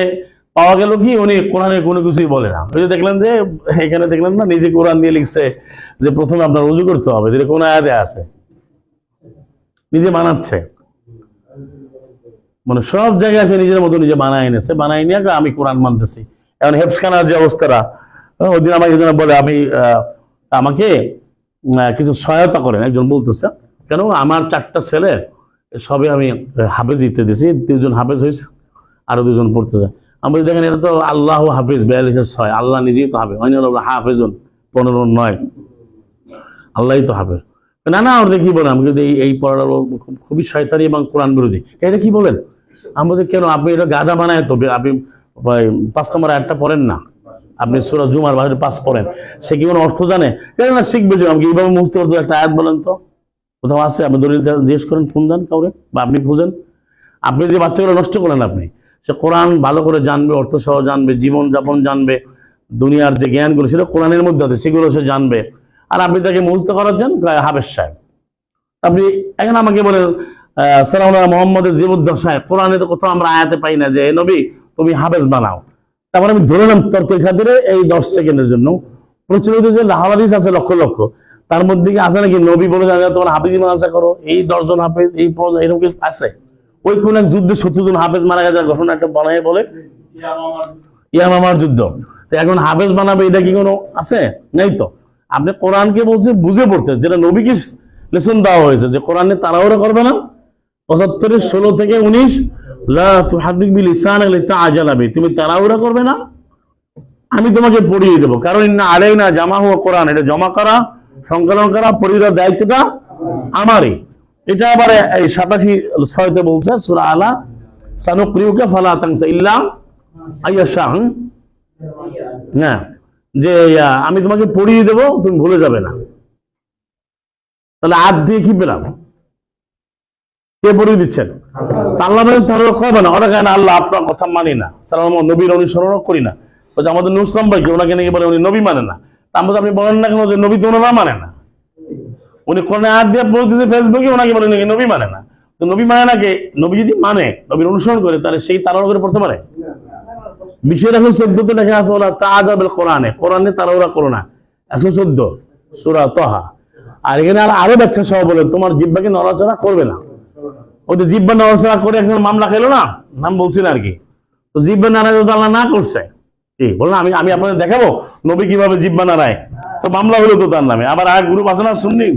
পাওয়া গেল কি উনি কোরআনের কোনো কিছুই বলে না। ওই যে দেখলেন যে এখানে দেখলেন না, নিজে কোরআন দিয়ে লিখছে যে প্রথমে আপনার রুজু করতে হবে, যেটা কোন আয়াতে আছে, নিজে বানাচ্ছে, মানে সব জায়গায় সে নিজের মতো নিজে বানায় এনেছে, বানায় নিয়ে আমি কোরআন মানতেছি। এখন হেফসখানার যে অবস্থাটা, ওই দিন আমাকে বলে আমি আমাকে কিছু সহায়তা করেন, একজন বলতেছে কেন আমার 4টা ছেলে সবে আমি হাফেজ দিতে দিয়েছি, 2জন হাফেজ হয়েছে, আরো 2জন পড়তেছে। আমি দেখেন এটা তো আল্লাহ হাফেজ 42-6, আল্লাহ নিজেই তো হাফেজ, হাফেজন 15-9, আল্লাহই তো হাফেজ। না না ওর কি বলেন, আমি কিন্তু এই পড়াটা খুবই শয়তানি এবং কোরআন বিরোধী। এটা কি বলেন? আমি বলছি কেন, আপনি এটা গাধা বানায়, তবে আপনি 5 নম্বর আয়াতটা পড়েন না, আপনি সূরা জুমার বাহিরে 5 পড়েন, সে কি কোনো অর্থ জানে? কেন না শিখবে যে আমাকে এইভাবে মুক্তি করতে, একটা আয়াত বলেন তো, কোথাও আছে? আপনি দলিল জিজ্ঞেস করেন, ফোন দেন কাউরে, বা আপনি খুঁজেন। আপনি যে বাচ্চাগুলো নষ্ট করেন, আপনি সে কোরআন ভালো করে জানবে, অর্থ সহ জানবে, জীবনযাপন জানবে, দুনিয়ার যে জ্ঞানগুলো সেটা কোরআনের মধ্যে আছে, সেগুলো সে জানবে। আর আপনি তাকে মুক্ত করার জন্য হাফেজ সাহেব, আপনি এখন আমাকে বলেন সালাউল্লাহ মোহাম্মদের জীবদ্দশায় কোরআনে তো কোথাও আমরা আয়াতে পাই না যে নবী তুমি হাফেজ বানাও। তারপরে আমি ধরে নিলাম তর্কের খাতিরে এই 10 সেকেন্ডের জন্য প্রচলিত যে হাদিস আছে লক্ষ লক্ষ, তার মধ্যে কি আছে নাকি নবী বলে জানা তোমার হাফেজ মাদ্রাসা করো, এই 10 জন হাফেজ, এই এরকম কিছু আছে? ওই কোন এক যুদ্ধে 70 জন হাফেজ মারা গেছে ঘটনা একটা বানায় বলে ইয়ামামার যুদ্ধ। এখন হাফেজ বানাবে, এটা কি কোনো আছে? নেই তো। আপনি কোরআনকে বলছে বুঝে পড়তে, যেটা নবীকে লেসন দেওয়া হয়েছে যে কোরআনে তাড়াহুড়া করবে না, 75-16 থেকে 19 লা তুহাদ্দিক বিলিসানিকা লিতাআজালা বি, তুমি তাড়াহুড়া করবে না, আমি তোমাকে পড়িয়ে দেবো, কারণ ইন্না আলাইনা জামাহু কোরআন, এটা জমা করা, সংকলন করা, পড়িয়ে দেওয়ার দায়িত্বটা আমারই। এটা আবার এই 87-6 বলছে সূরা আলা, সানুকরিউকা ফালা তানসা ইল্লা আইয়াশা, না যে আমি তোমাকে পড়িয়ে দেবো, তুমি ভুলে যাবে না। তাহলে আদ দিয়ে কি পেলাম? কে পড়িয়ে দিচ্ছেন? আল্লাহ তাহলে হবে না, ওরা কেন আল্লাহ আপনার কথা মানি না, সালাম নবীর অনুসরণ করি না, বলছে আমাদের নুসলাম ভাইকে ওনাকে নাকি বলে উনি নবী মানে না। তারপর আপনি বলেন না কেন যে নবী তো ওনারা মানে না, উনি কোরআনে আয়াত দিয়ে বলতেছে ফেসবুকে, ওনাকে বলে নাকি নবী মানে না। তো নবী মানে নাকি, নবী যদি মানে নবীর অনুসরণ করে, তাহলে সেই তাড়াহুড়া করে পড়তে পারে? বিষয় দেখো 14তে লেখা আছে ওলা তাআযাবিল কোরআনে, কোরআনে তাড়াহুড়া করো না, 114 সূরা তাহা। আর এখানে আরো ব্যাখ্যা সহ বলে তোমার জিহ্বাকে নড়াচড়া করবে না। ওই যে জিহ্বা নড়াচড়া করে একজন মামলা খেলো না, নাম বলছি না আর কি, তো জিহ্বা নাড়ায় তো আল্লাহ না করছে, কি বললাম আমি আপনাদের দেখাবো নবী কিভাবে জিহ্বা নাড়ায়, তো মামলা হলো তো তার নামে। আবার আর গ্রুপ আছে না সুন্নি,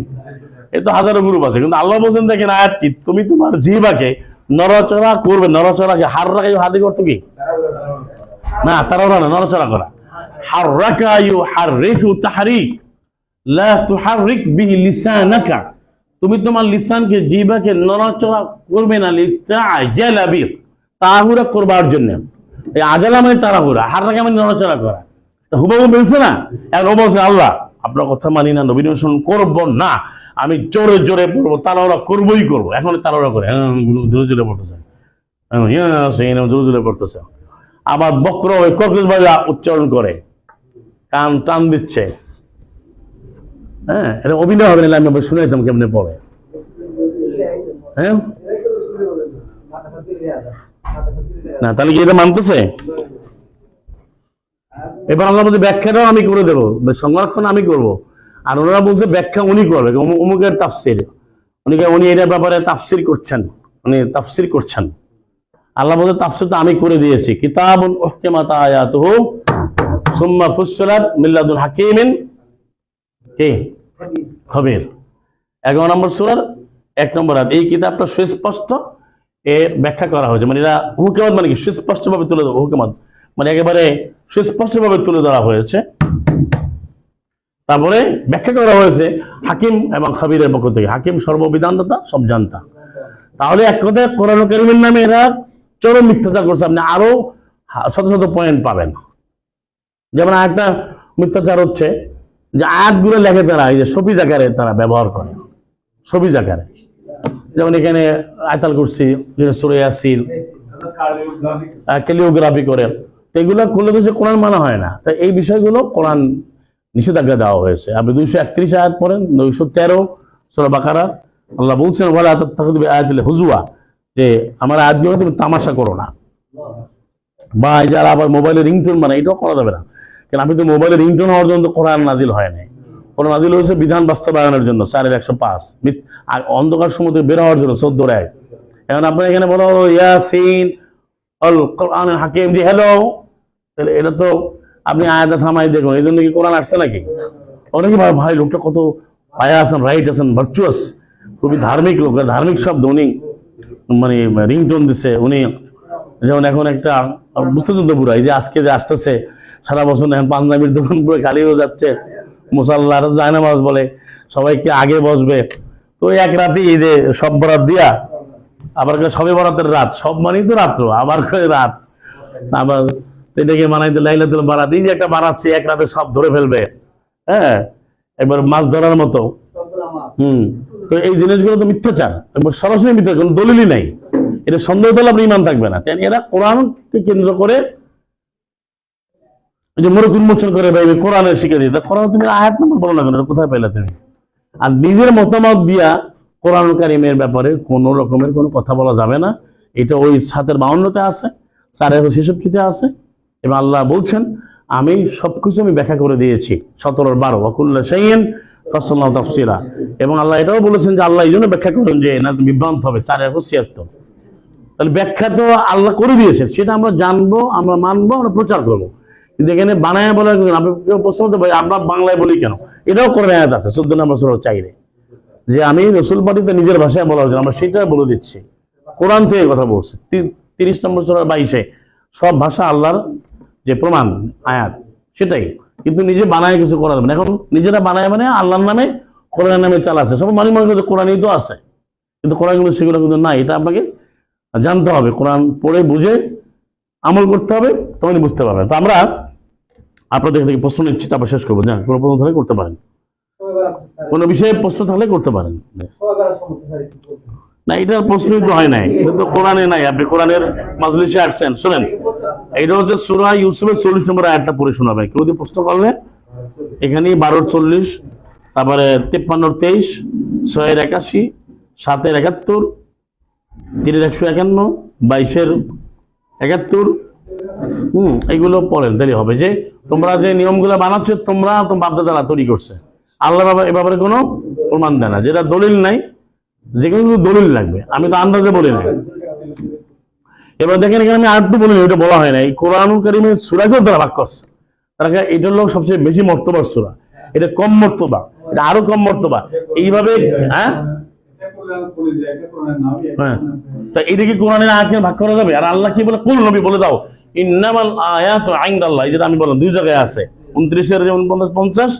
এই তো হাজারো গ্রুপ আছে, কিন্তু আল্লাহ বলছেন দেখেন আয়াত কি, তুমি তোমার জিহ্বাকে নড়াচড়া করবে, নড়াচড়াকে হার রাখা, হাতে করতো কি না, তাড়াহুড়া না, নড়াচড়া করা। হাররাকা ইউহাররিকু তাহরিক লা তুহাররিক বিহি লিসানাকা, তুমি তোমার লিসানকে জিহ্বাকে নড়াচড়া করবে না, লিতাআজালা বি, তাড়াহুড়া করবার জন্য। এই আজালা মানে তাড়াহুড়া, হাররাকা মানে নড়াচড়া করা। হুবহু বলছে না, এখন ও বলছে আল্লাহ আপনার কথা মানি না, নবীর অনুসরণ করবো না, আমি জোরে জোরে পড়বো, তাড়াহুড়া করবোই করবো। এখন তাড়াহুড়া করে জোরে জোরে পড়তেছে, জোরে জোরে পড়তেছে, আবার বক্র হয়ে ককরেজ বাজা উচ্চারণ করে, কান টান দিচ্ছে। হ্যাঁ, এটা অভিনয় হবে না, আমি শুনাইতাম কেমনে পড়ে। হ্যাঁ না, তাহলে কি এটা মানতেছে? এবার আল্লাহ বলছে ব্যাখ্যাটাও আমি করে দেবো, সংরক্ষণ আমি করব। আর ওনারা বলছে ব্যাখ্যা উনি করবে, অমুকের তাফসির, উনি এটার ব্যাপারে তাফসির করছেন, উনি তাফসির করছেন। আল্লাহ বলছে তাফসির তো আমি করে দিয়েছি, কিতাবুন উহকিমাত আয়াতুহু সুম্মা ফুসসিলাত মিন লাদুন হাকিমিন কি খবীর। 11 নম্বর সূরার 1 নম্বর আয়াত। এই কিতাবটা সুস্পষ্ট এর ব্যাখ্যা করা হয়েছে, মানে এরা হুকুমাত মানে কি সুস্পষ্টভাবে তুলে দেবো, হুকুমাত মানে একেবারে সুস্পষ্টভাবে তুলে ধরা হয়েছে। তারপরে ব্যাখ্যা করা হয়েছে হাকিম এবং খবীরের পক্ষ থেকে, হাকিম সর্ববিধানদাতা, সব জানতা। তাহলে এক কথায় কোরআন কারীমের নামে এরা চরম মিথ্যাচার করছে। আপনি আরো শত শত পয়েন্ট পাবেন। যেমন একটা মিথ্যাচার হচ্ছে যে আয়াতগুলো লেখে তারা এই যে সফিজ আকারে তারা ব্যবহার করে, সফিজ আকারে। যেমন এখানে আয়াতুল কুরসি, সূরা ইয়াসিন ক্যালিওগ্রাফি করে, তো এগুলো করলে তো সে কোরআন মানা হয় না। তাই এই বিষয়গুলো কোরআন নিষেধাজ্ঞা দেওয়া হয়েছে। আপনি 231 আয়াত পড়েন, 213 সূরা বাকারা, আল্লাহ বলছেন ওয়ালা তাত্তাখিযু বিআয়াতিল্লাহি হুজুয়া, যে আমার আয়াতগুলো তুমি তামাশা করো না। বা এই যারা আবার মোবাইলে রিংটোন বানায়, এটাও করা যাবে না। কারণ আপনি তো মোবাইলে রিংটোন হওয়ার জন্য কোরআন নাজিল হয় নাই। কোরআন নাজিল হয়েছে বিধান বাস্তবায়নের জন্য 4-105, আর অন্ধকার সমুদ্রে বের হওয়ার জন্য 14 এখন আপনার এখানে বলো ইয়াসিন আল কোরআনুল হাকিম, জি হ্যালো, তাহলে এটা তো আপনি আয়াতটা থামাই দেখুন, এই জন্য কি কোরআন আসছে নাকি? অনেকে ভাই ভাই লোকটা কত আয়া আছেন, রাইট আছেন, ভার্চুয়াস, খুবই ধার্মিক লোক, ধার্মিক শব্দ উনি মানে রিংটোন দিছে উনি। যেমন এখন একটা বুঝতেছেন তো পুরো, এই যে আজকে যে আসতেছে সারা বছর এখন পাঞ্জাবির দোকান পুরো খালি হয়ে যাচ্ছে, মুসাল্লার জায়নামাজ বলে সবাইকে আগে বসবে। তো এক রাতে এই যে সব বরাত দিয়া, আবার সবে বরাতের রাত, সব মানেই তো রাত্র, আবার রাত, আবার এটাকে বানাইতে লাইলাতুল বারাত, এই যে একটা বানাচ্ছে এক রাতে সব ধরে ফেলবে, হ্যাঁ, একবার মাছ ধরার মতো। তো এই জিনিসগুলো তো মিথ্যাচার, একবার সরাসরি মিথ্যা, কোনো দলিলই নাই। এটা সন্দেহ তাহলে আপনি ইমান থাকবে না। এরা কোরআনকে কেন্দ্র করে যে মোরক উন্মোচন করে ভাই কোরআনের শিখে দিই, কোরআন তুমি আয়াত নাম্বার বলো না কেন, কোথায় পাইলা তুমি? আর নিজের মতামত দিয়া কোরআন কারীমের ব্যাপারে কোনো রকমের কোনো কথা বলা যাবে না। এটা ওই 7-52 আছে, 4-66 আছে। এবং আল্লাহ বলছেন আমি সবকিছু আমি ব্যাখ্যা করে দিয়েছি, 17-12 ওয়াকুল্লা শাইইন ফাসসালনাহু তাফসীরা। এবং আল্লাহ এটাও বলেছেন যে আল্লাহ এই জন্য ব্যাখ্যা করেন যে না বিভ্রান্ত হবে, 4-76। তাহলে ব্যাখ্যা তো আল্লাহ করে দিয়েছেন, সেটা আমরা জানবো, আমরা মানবো, আমরা প্রচার করবো। কিন্তু এখানে বানায় বলার আপনি কেউ প্রশ্ন করতে পারি আমরা বাংলায় বলি কেন, এটাও করে আয়াত আছে 14 নম্বর সূরা চাইলে, যে আমি রসুল পাঠিতে নিজের ভাষায় বলার জন্য আমরা সেটা বলে দিচ্ছি। কোরআন থেকে কথা বলছে 30 নম্বর সূরা 22 সব ভাষা আল্লাহর যে প্রমাণ আয়াত সেটাই, কিন্তু নিজে বানায় কিছু করা যাবে না। এখন নিজেরা বানায় মানে আল্লাহর নামে কোরআনের নামে চালাচ্ছে, সব মনে মনে করছে কোরআনই তো আছে, কিন্তু কোরআন কিন্তু সেগুলো কিন্তু নাই। এটা আপনাকে জানতে হবে, কোরআন পড়ে বুঝে আমল করতে হবে, তখনই বুঝতে পারবেন। তো আমরা আপনাদের থেকে প্রশ্ন নিচ্ছি, তারপর শেষ করবো। হ্যাঁ, কোনো প্রশ্ন থাকলে করতে পারেন, কোনো বিষয়ে প্রশ্ন থাকলে করতে পারেন। না, এটার প্রশ্নই তো হয় নাই, এটা তো কোরআনে নাই, আপনি কোরআনের মাজলিসে আসছেন। শোনেন, এটা হচ্ছে সূরা ইউসুফের 40 নম্বর আয়াতটা পড়ে শোনাবে কেউ যদি প্রশ্ন করলে। এখানে 12-40, তারপরে 53-23, 6-81, 7-71, 3-151, 22-71, এইগুলো পড়েন, তাহলে হবে যে তোমরা যে নিয়মগুলো বানাচ্ছ তোমরা তোমার বাপদাদারা তৈরি করছে, আল্লাহ বাবা এ ব্যাপারে কোনো প্রমাণ দেয় না। যেটা দলিল নাই, যেখানে কিন্তু দলিল লাগবে, আমি তো আন্দাজে বলি না। এবার দেখেন এখানে আমি আরেকটু বলি, এটা বলা হয় না, এই কোরআনুল কারীমের সূরাকেও তারা ভাগ করছে। তারা এটা হলো সবচেয়ে বেশি মর্তবার সূরা, এটা কম মর্তবা, এটা আরো কম মর্তবা, এইভাবে। হ্যাঁ, তা এটা কি কোরআনের আয়াতকে ভাগ করা যাবে? আর আল্লাহ কি বলে, কোন নবী বলে দাও ইন্নামাল আয়াতু ইনদাল্লাহ, যেটা আমি বললাম 2 জায়গায় আছে, 29 যেমন 50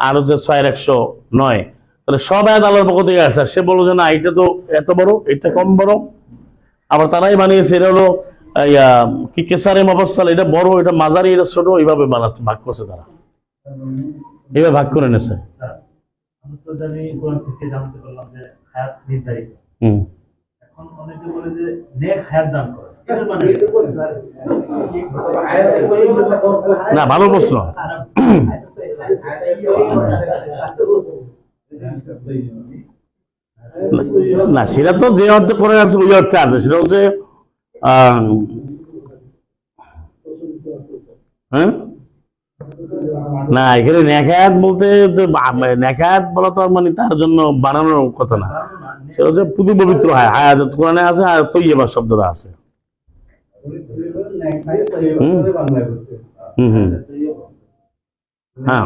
আর হচ্ছে 6-109। তাহলে সব আয়াত আল্লাহর পক্ষ থেকে আসে। সে বললো যে না এটা তো এত বড়, এটা কম বড়। আবার তারাই বানিয়েছে, এটা হলো কি কেসারে মফস্সাল, এটা বড়, এটা মাঝারি, এটা ছোট, এইভাবে বানাচ্ছে, ভাগ করছে তারা, এইভাবে ভাগ করে নিয়েছে। এখন অনেকে বলে যে নেক হায়াত দান করে, না ভালো প্রশ্ন। না সেটা তো যে অর্থে করে আছে ওই অর্থে আছে, সেটা হচ্ছে হ্যাঁ, না এখানে নেকায়াত বলতে নেকায়াত বলা তো মানে তার জন্য বানানোর কথা না, সেটা হচ্ছে পুরো পবিত্র হয়, হায়াত কোরআনে আছে, আর তৈয়বা শব্দটা আছে। হ্যাঁ,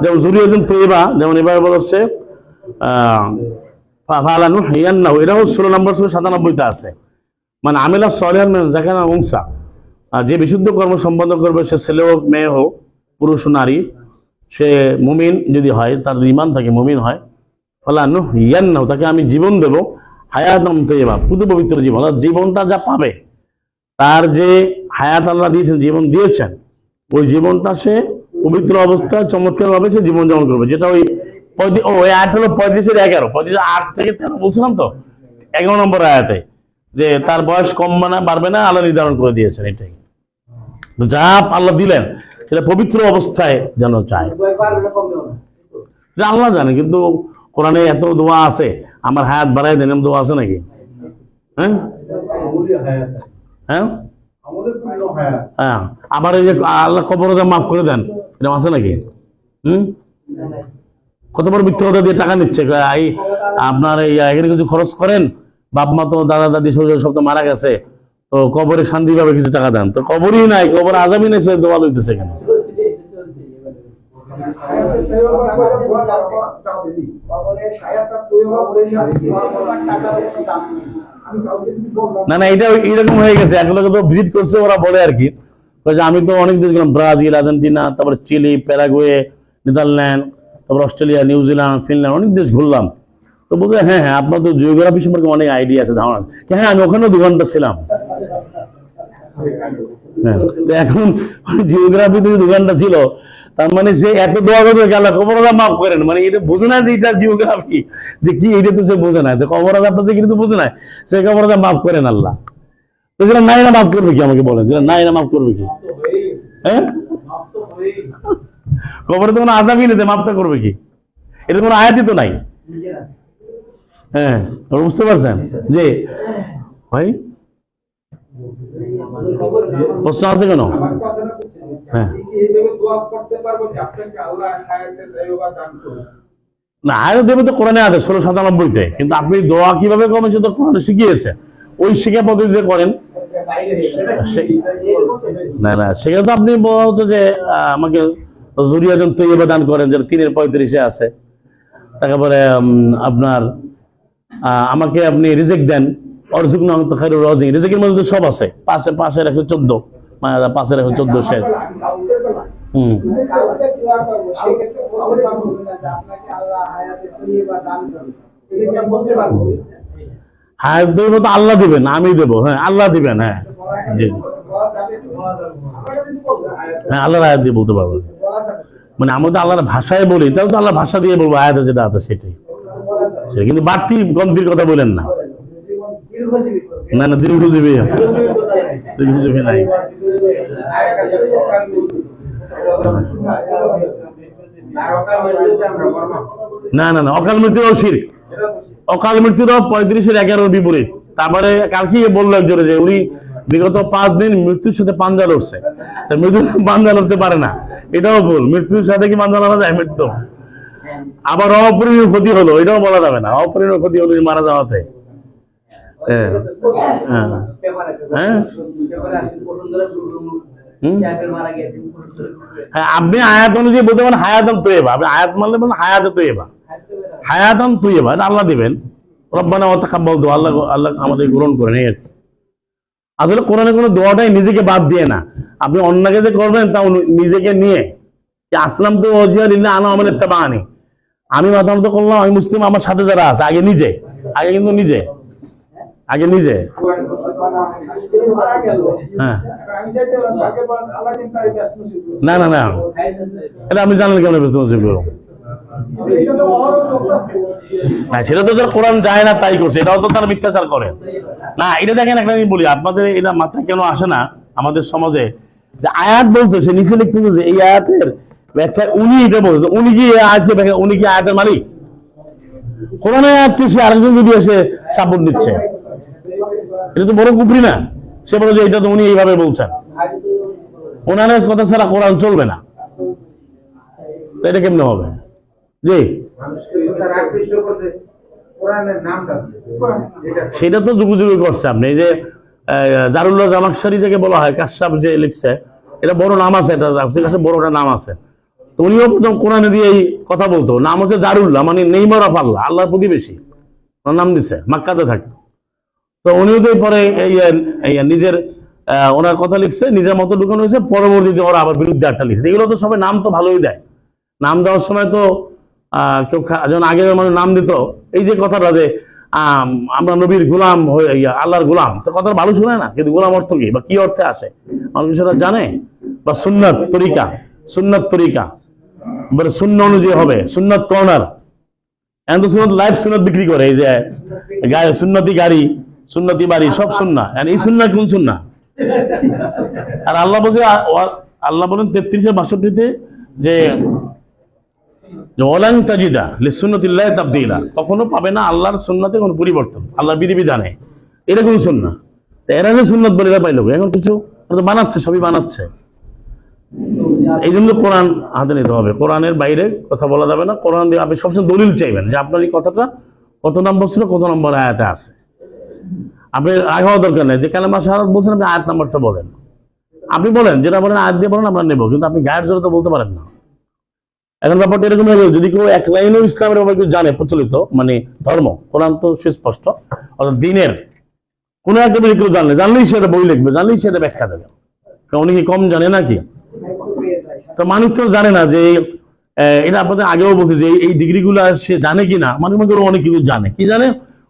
যেমন জুরিয়াতুন তৈয়বা, যেমন এবার বলা হচ্ছে এটা 16 নম্বর 97 আছে, মানে আমিলা সলিহান মিন যাকারিন আও উনসা, যে বিশুদ্ধ কর্ম সম্পাদন করবে, সে ছেলে হোক মেয়ে হোক, পুরুষ নারী, সে মুমিন যদি হয়, তার ঈমান থাকে, মুমিন হয়, ফালানুহইয়ান্নাহু, তাকে আমি জীবন দেব, হায়াতান তাইয়্যিবা, পুরো পবিত্র জীবন, অর্থাৎ জীবনটা যা পাবে, তার যে হায়াত আল্লাহ দিয়েছেন, জীবন দিয়েছেন, ওই জীবনটা সে পবিত্র অবস্থায় চমৎকারভাবে সে জীবন যাপন করবে। যেটা ওই ওই আয়াত হলো 35-11, 35 থেকে 13 বলছিলাম তো, 11 নম্বর আয়াতে, যে তার বয়স কমবে না বাড়বে না আল্লাহ নির্ধারণ করে দিয়েছেন। এটাই যা আল্লাহ দিলেন সেটা পবিত্র অবস্থায় যেন চায়, এটা আল্লাহ জানে। কিন্তু কোরআনে এত দোয়া আছে, আমার হায়াত বাড়াই দেন, দোয়া আছে নাকি? হ্যাঁ হ্যাঁ হ্যাঁ, আবার এই যে আল্লাহ কবর মাফ করে দেন, এটা আছে নাকি? কত বড় মিথ্যা কথা দিয়ে টাকা নিচ্ছে। এই আপনার এই এখানে কিছু খরচ করেন, বাপ মা তো দাদা দাদি সব তো মারা গেছে, তো কবরে শান্তি পাবে, কিছু টাকা দেন। তো কবরই নাই, কবর আজাবই নাই, সে দোয়া লইতেছে কেন? না না, এটা এইরকম হয়ে গেছে। এগুলো তো ভিজিট করছে ওরা, বলে আর কি, আমি তো অনেক দেশ গেলাম, ব্রাজিল, আর্জেন্টিনা, তারপরে চিলি, প্যারাগুয়ে, নেদারল্যান্ড, তারপর অস্ট্রেলিয়া, নিউজিল্যান্ড, ফিনল্যান্ড, অনেক দেশ ঘুরলাম। তো বলতে হ্যাঁ হ্যাঁ, আপনার তো জিওগ্রাফি সম্পর্কে অনেক আইডিয়া আছে, ধারণা। হ্যাঁ, আমি ওখানেও 2 ঘন্টা ছিলাম। হ্যাঁ, তো এখন জিওগ্রাফিতে 2 ঘন্টা ছিল, তার মানে সে এত দোয়া করবে গেল কবর আযাব মাফ করেন, মানে এটা বোঝে না যে এটা জিওগ্রাফি, যে কি এটা তো সে বোঝে না, তো কবর আযাবটা যে কিন্তু বোঝে না, সে কবর আযাব মাফ করেন আল্লাহ। তো যেটা নাই না মাফ করবে কি, আমাকে বলেন, যেটা নাই না মাফ করবে কি? হ্যাঁ, কবরে তো কোনো আযাবই নেই, মাফটা করবে কি? এটা কোনো আয়াতই তো নাই। হ্যাঁ, বুঝতে পারছেন যে ভাই প্রশ্ন আছে কেন? হ্যাঁ, না, আয়াত দেবে তো কোরআনে আছে 1697-তে, কিন্তু আপনি দোয়া কিভাবে করবেন সেটা কোরআনে শিখিয়েছে, ওই শিক্ষা পদ্ধতিতে করেন। না না, সেখানে তো আপনি বলতো যে আমাকে যুরিয়াতুন তাইয়্যিবা দান করেন, যেটা 3-35 আছে। তারপরে আপনার আমাকে আপনি রিজিক দেন, অরযুকনা আনতা খায়রুর রাযিকিন, রিজিকের মধ্যে তো সব আছে। 5-এর 114, 5-এর 114 শেষ। হায়াত দেব তো আল্লাহ দিবেন, আমি দেবো। হ্যাঁ, আল্লাহ দিবেন। হ্যাঁ জি, হ্যাঁ, আল্লাহর আয়াত দিয়ে বলতে পারবো। মানে আমরা তো আল্লাহর ভাষায় বলি, তাহলে তো আল্লাহ ভাষা দিয়ে বলবো, আয়াতে যেটা আছে সেটাই। কিন্তু বাড়তি গন্তির কথা বলেন না। না না, দীর্ঘজীবী নাই। না না না, অকাল মৃত্যুও শিরক। অকাল মৃত্যুরও 35-11 বিপরীত। তারপরে কালকে বললো একজনে যে উনি বিগত 5 দিন মৃত্যুর সাথে পাঞ্জা লড়ছে, মৃত্যুর পাঞ্জা লড়তে পারে না, এটাও ভুল। মৃত্যুর সাথে কি পাঞ্জা লড়া যায়? মৃত্যু। আবার অপরিণীয় ক্ষতি হলো, এটাও বলা যাবে না, অপরিণীয় ক্ষতি হলো মারা যাওয়াতে। হ্যাঁ হ্যাঁ, আপনি আয়াত অনুযায়ী বলতে পারেন হায়াতান তাইয়্যিবা। আপনি আয়াত মানলে বলেন হায়াত তাইয়্যিবা, হায়াতান তাইয়্যিবা, এটা আল্লাহ দিবেন। রব্বানা ওয়া তাকাব্বাল দুআ, আল্লাহ আল্লাহ আমাদের গ্রহণ করেন। এই আসলে কোরআনে কোনো দোয়াটাই নিজেকে বাদ দিয়ে না, আপনি অন্যকে যে করবেন তা নিজেকে নিয়ে। আসলাম তো ওয়াজহিয়া লিল্লাহি আনা ওয়া মান ইত্তাবাআনি, আমি মাথা নত করলাম, আমি মুসলিম, আমার সাথে যারা আছে, আগে নিজে, আগে কিন্তু নিজে, আগে নিজে। হ্যাঁ, না না না, এটা আপনি জানলেন কেমন ব্যস্ত নসিব করো না, সেটা তো কোরআন যায় না তাই করছে, এটাও তো তারা মিথ্যাচার করে না। এটা দেখেন, একটা জিনিস বলি আপনাদের, এটা মাথায় কেন আসে না আমাদের সমাজে, যে আয়াত বলছে, সে নিচে লিখতেছে এই আয়াতের ব্যাখ্যা উনি এটা বলছে, উনি কি আয়াতের ব্যাখ্যা, উনি কি আয়াতের মালিক? কোরআনে আয়াতকে সে আরেকজন যদি এসে সাপোর্ট দিচ্ছে, এটা তো বড় কুফরি না? সে বলে যে এটা তো উনি এইভাবে বলছেন, ওনার কথা ছাড়া কোরআন চলবে না, এটা কেমনে হবে? জি, সেটা তো যুগ যুগে করছে। আপনি এই যে জারুল্লাহ জামাকশারি যাকে বলা হয়, কাশ্যপ যে লিখছে, এটা বড় নাম আছে, এটা কাছে বড়টা নাম আছে। তো উনিও প্রথম কোরআনে দিয়ে এই কথা বলতো, নাম হচ্ছে জারুল্লাহ, মানে নেইমার অফ আল্লাহ, আল্লাহর প্রতিবেশী, ওনার নাম দিচ্ছে, মক্কাতে থাকতো। তো উনিও তো পরে এই নিজের ওনার কথা লিখছে, নিজের মতো ঢুকানো হয়েছে, পরবর্তীতে ওরা আবার বিরুদ্ধে একটা লিখছে। এগুলো তো সবাই নাম তো ভালোই দেয়, নাম দেওয়ার সময় তো কেউ যেমন আগে মানুষ নাম দিত, এই যে কথাটা যে আমরা নবীর গোলাম হয়ে আল্লাহর গোলাম, তো কথা ভালো শুনে না, কিন্তু গোলাম অর্থ কি বা কি অর্থে আসে মানুষ সেটা জানে? বা সুন্নাত তরিকা, সুন্নাত তরিকা এবারে শূন্য অনুযায়ী হবে, সুন্নাত কর্নার। এখন তো সুন্নাত লাইভ সুন্নাত বিক্রি করে, এই যে গায়ে সুন্নতি গাড়ি, সুন্নতি বাড়ি, সব সুন্নাহ। এই সুন্নাহ কোন সুন্নাহ? আর আল্লাহ বলছে, আল্লাহ বলেন 33-62-তে যে ওয়ালান তাজিদা লিসুন্নাতিল্লাহি তাবদীলা, কখনো পাবে না আল্লাহর সুন্নাতে কোনো পরিবর্তন, আল্লাহর বিধিবিধানে। এটা কোন সুন্নাহ? এরা যে সুন্নাত বলে পাইল, এখন কিছু বানাচ্ছে, সবই বানাচ্ছে। এই জন্য কোরআন হাতে নিতে হবে, কোরআনের বাইরে কথা বলা যাবে না। কোরআন দিয়ে আপনি সবসময় দলিল চাইবেন যে আপনার এই কথাটা কত নম্বর ছিল, কত নম্বর আয়াতে আছে। আপনি আগে হওয়া দরকার নেই যে কালেমা শাহাদাত বলছেন, আপনি আয়াত নাম্বারটা বলেন। আপনি বলেন, যেটা বলেন আয়াত দিয়ে বলেন, আমরা নেবো, কিন্তু আপনি গায়ের জোরে তো বলতে পারেন না। এখন ব্যাপারটা এরকম হবে, যদি কেউ এক লাইনও ইসলামের ব্যাপারে কেউ জানে, প্রচলিত মানে ধর্ম, কোরআন তো সুস্পষ্ট, অর্থাৎ দিনের কোনো একটা যদি কেউ জানলেই সেটা বই লিখবে, জানলেই সেটা ব্যাখ্যা দেবে। উনি কি কম জানে নাকি? তো মানুষ তো জানে না যে এটা আপনাদের আগেও বলছে যে এই ডিগ্রিগুলো সে জানে কিনা। মানুষ মনে করে অনেক কিছু জানে, কি জানে?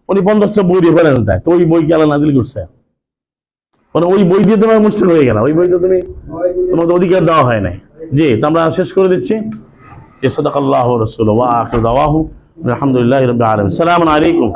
উনি 50টা বই রেফারেন্স দেয়, তো ওই বই কি আল্লাহ নাজিল করছে? মানে ওই বই দিয়ে তোমার মুশকিল হয়ে গেল, ওই বইটা তুমি তোমার অধিকার দেওয়া হয় নাই। জি, তো আমরা শেষ করে দিচ্ছি। সাদাকাল্লাহু ওয়া রাসূলুহু ওয়া আখিরু দাওয়াহু আলহামদুলিল্লাহি রাব্বিল আলামিন। আসসালামু আলাইকুম।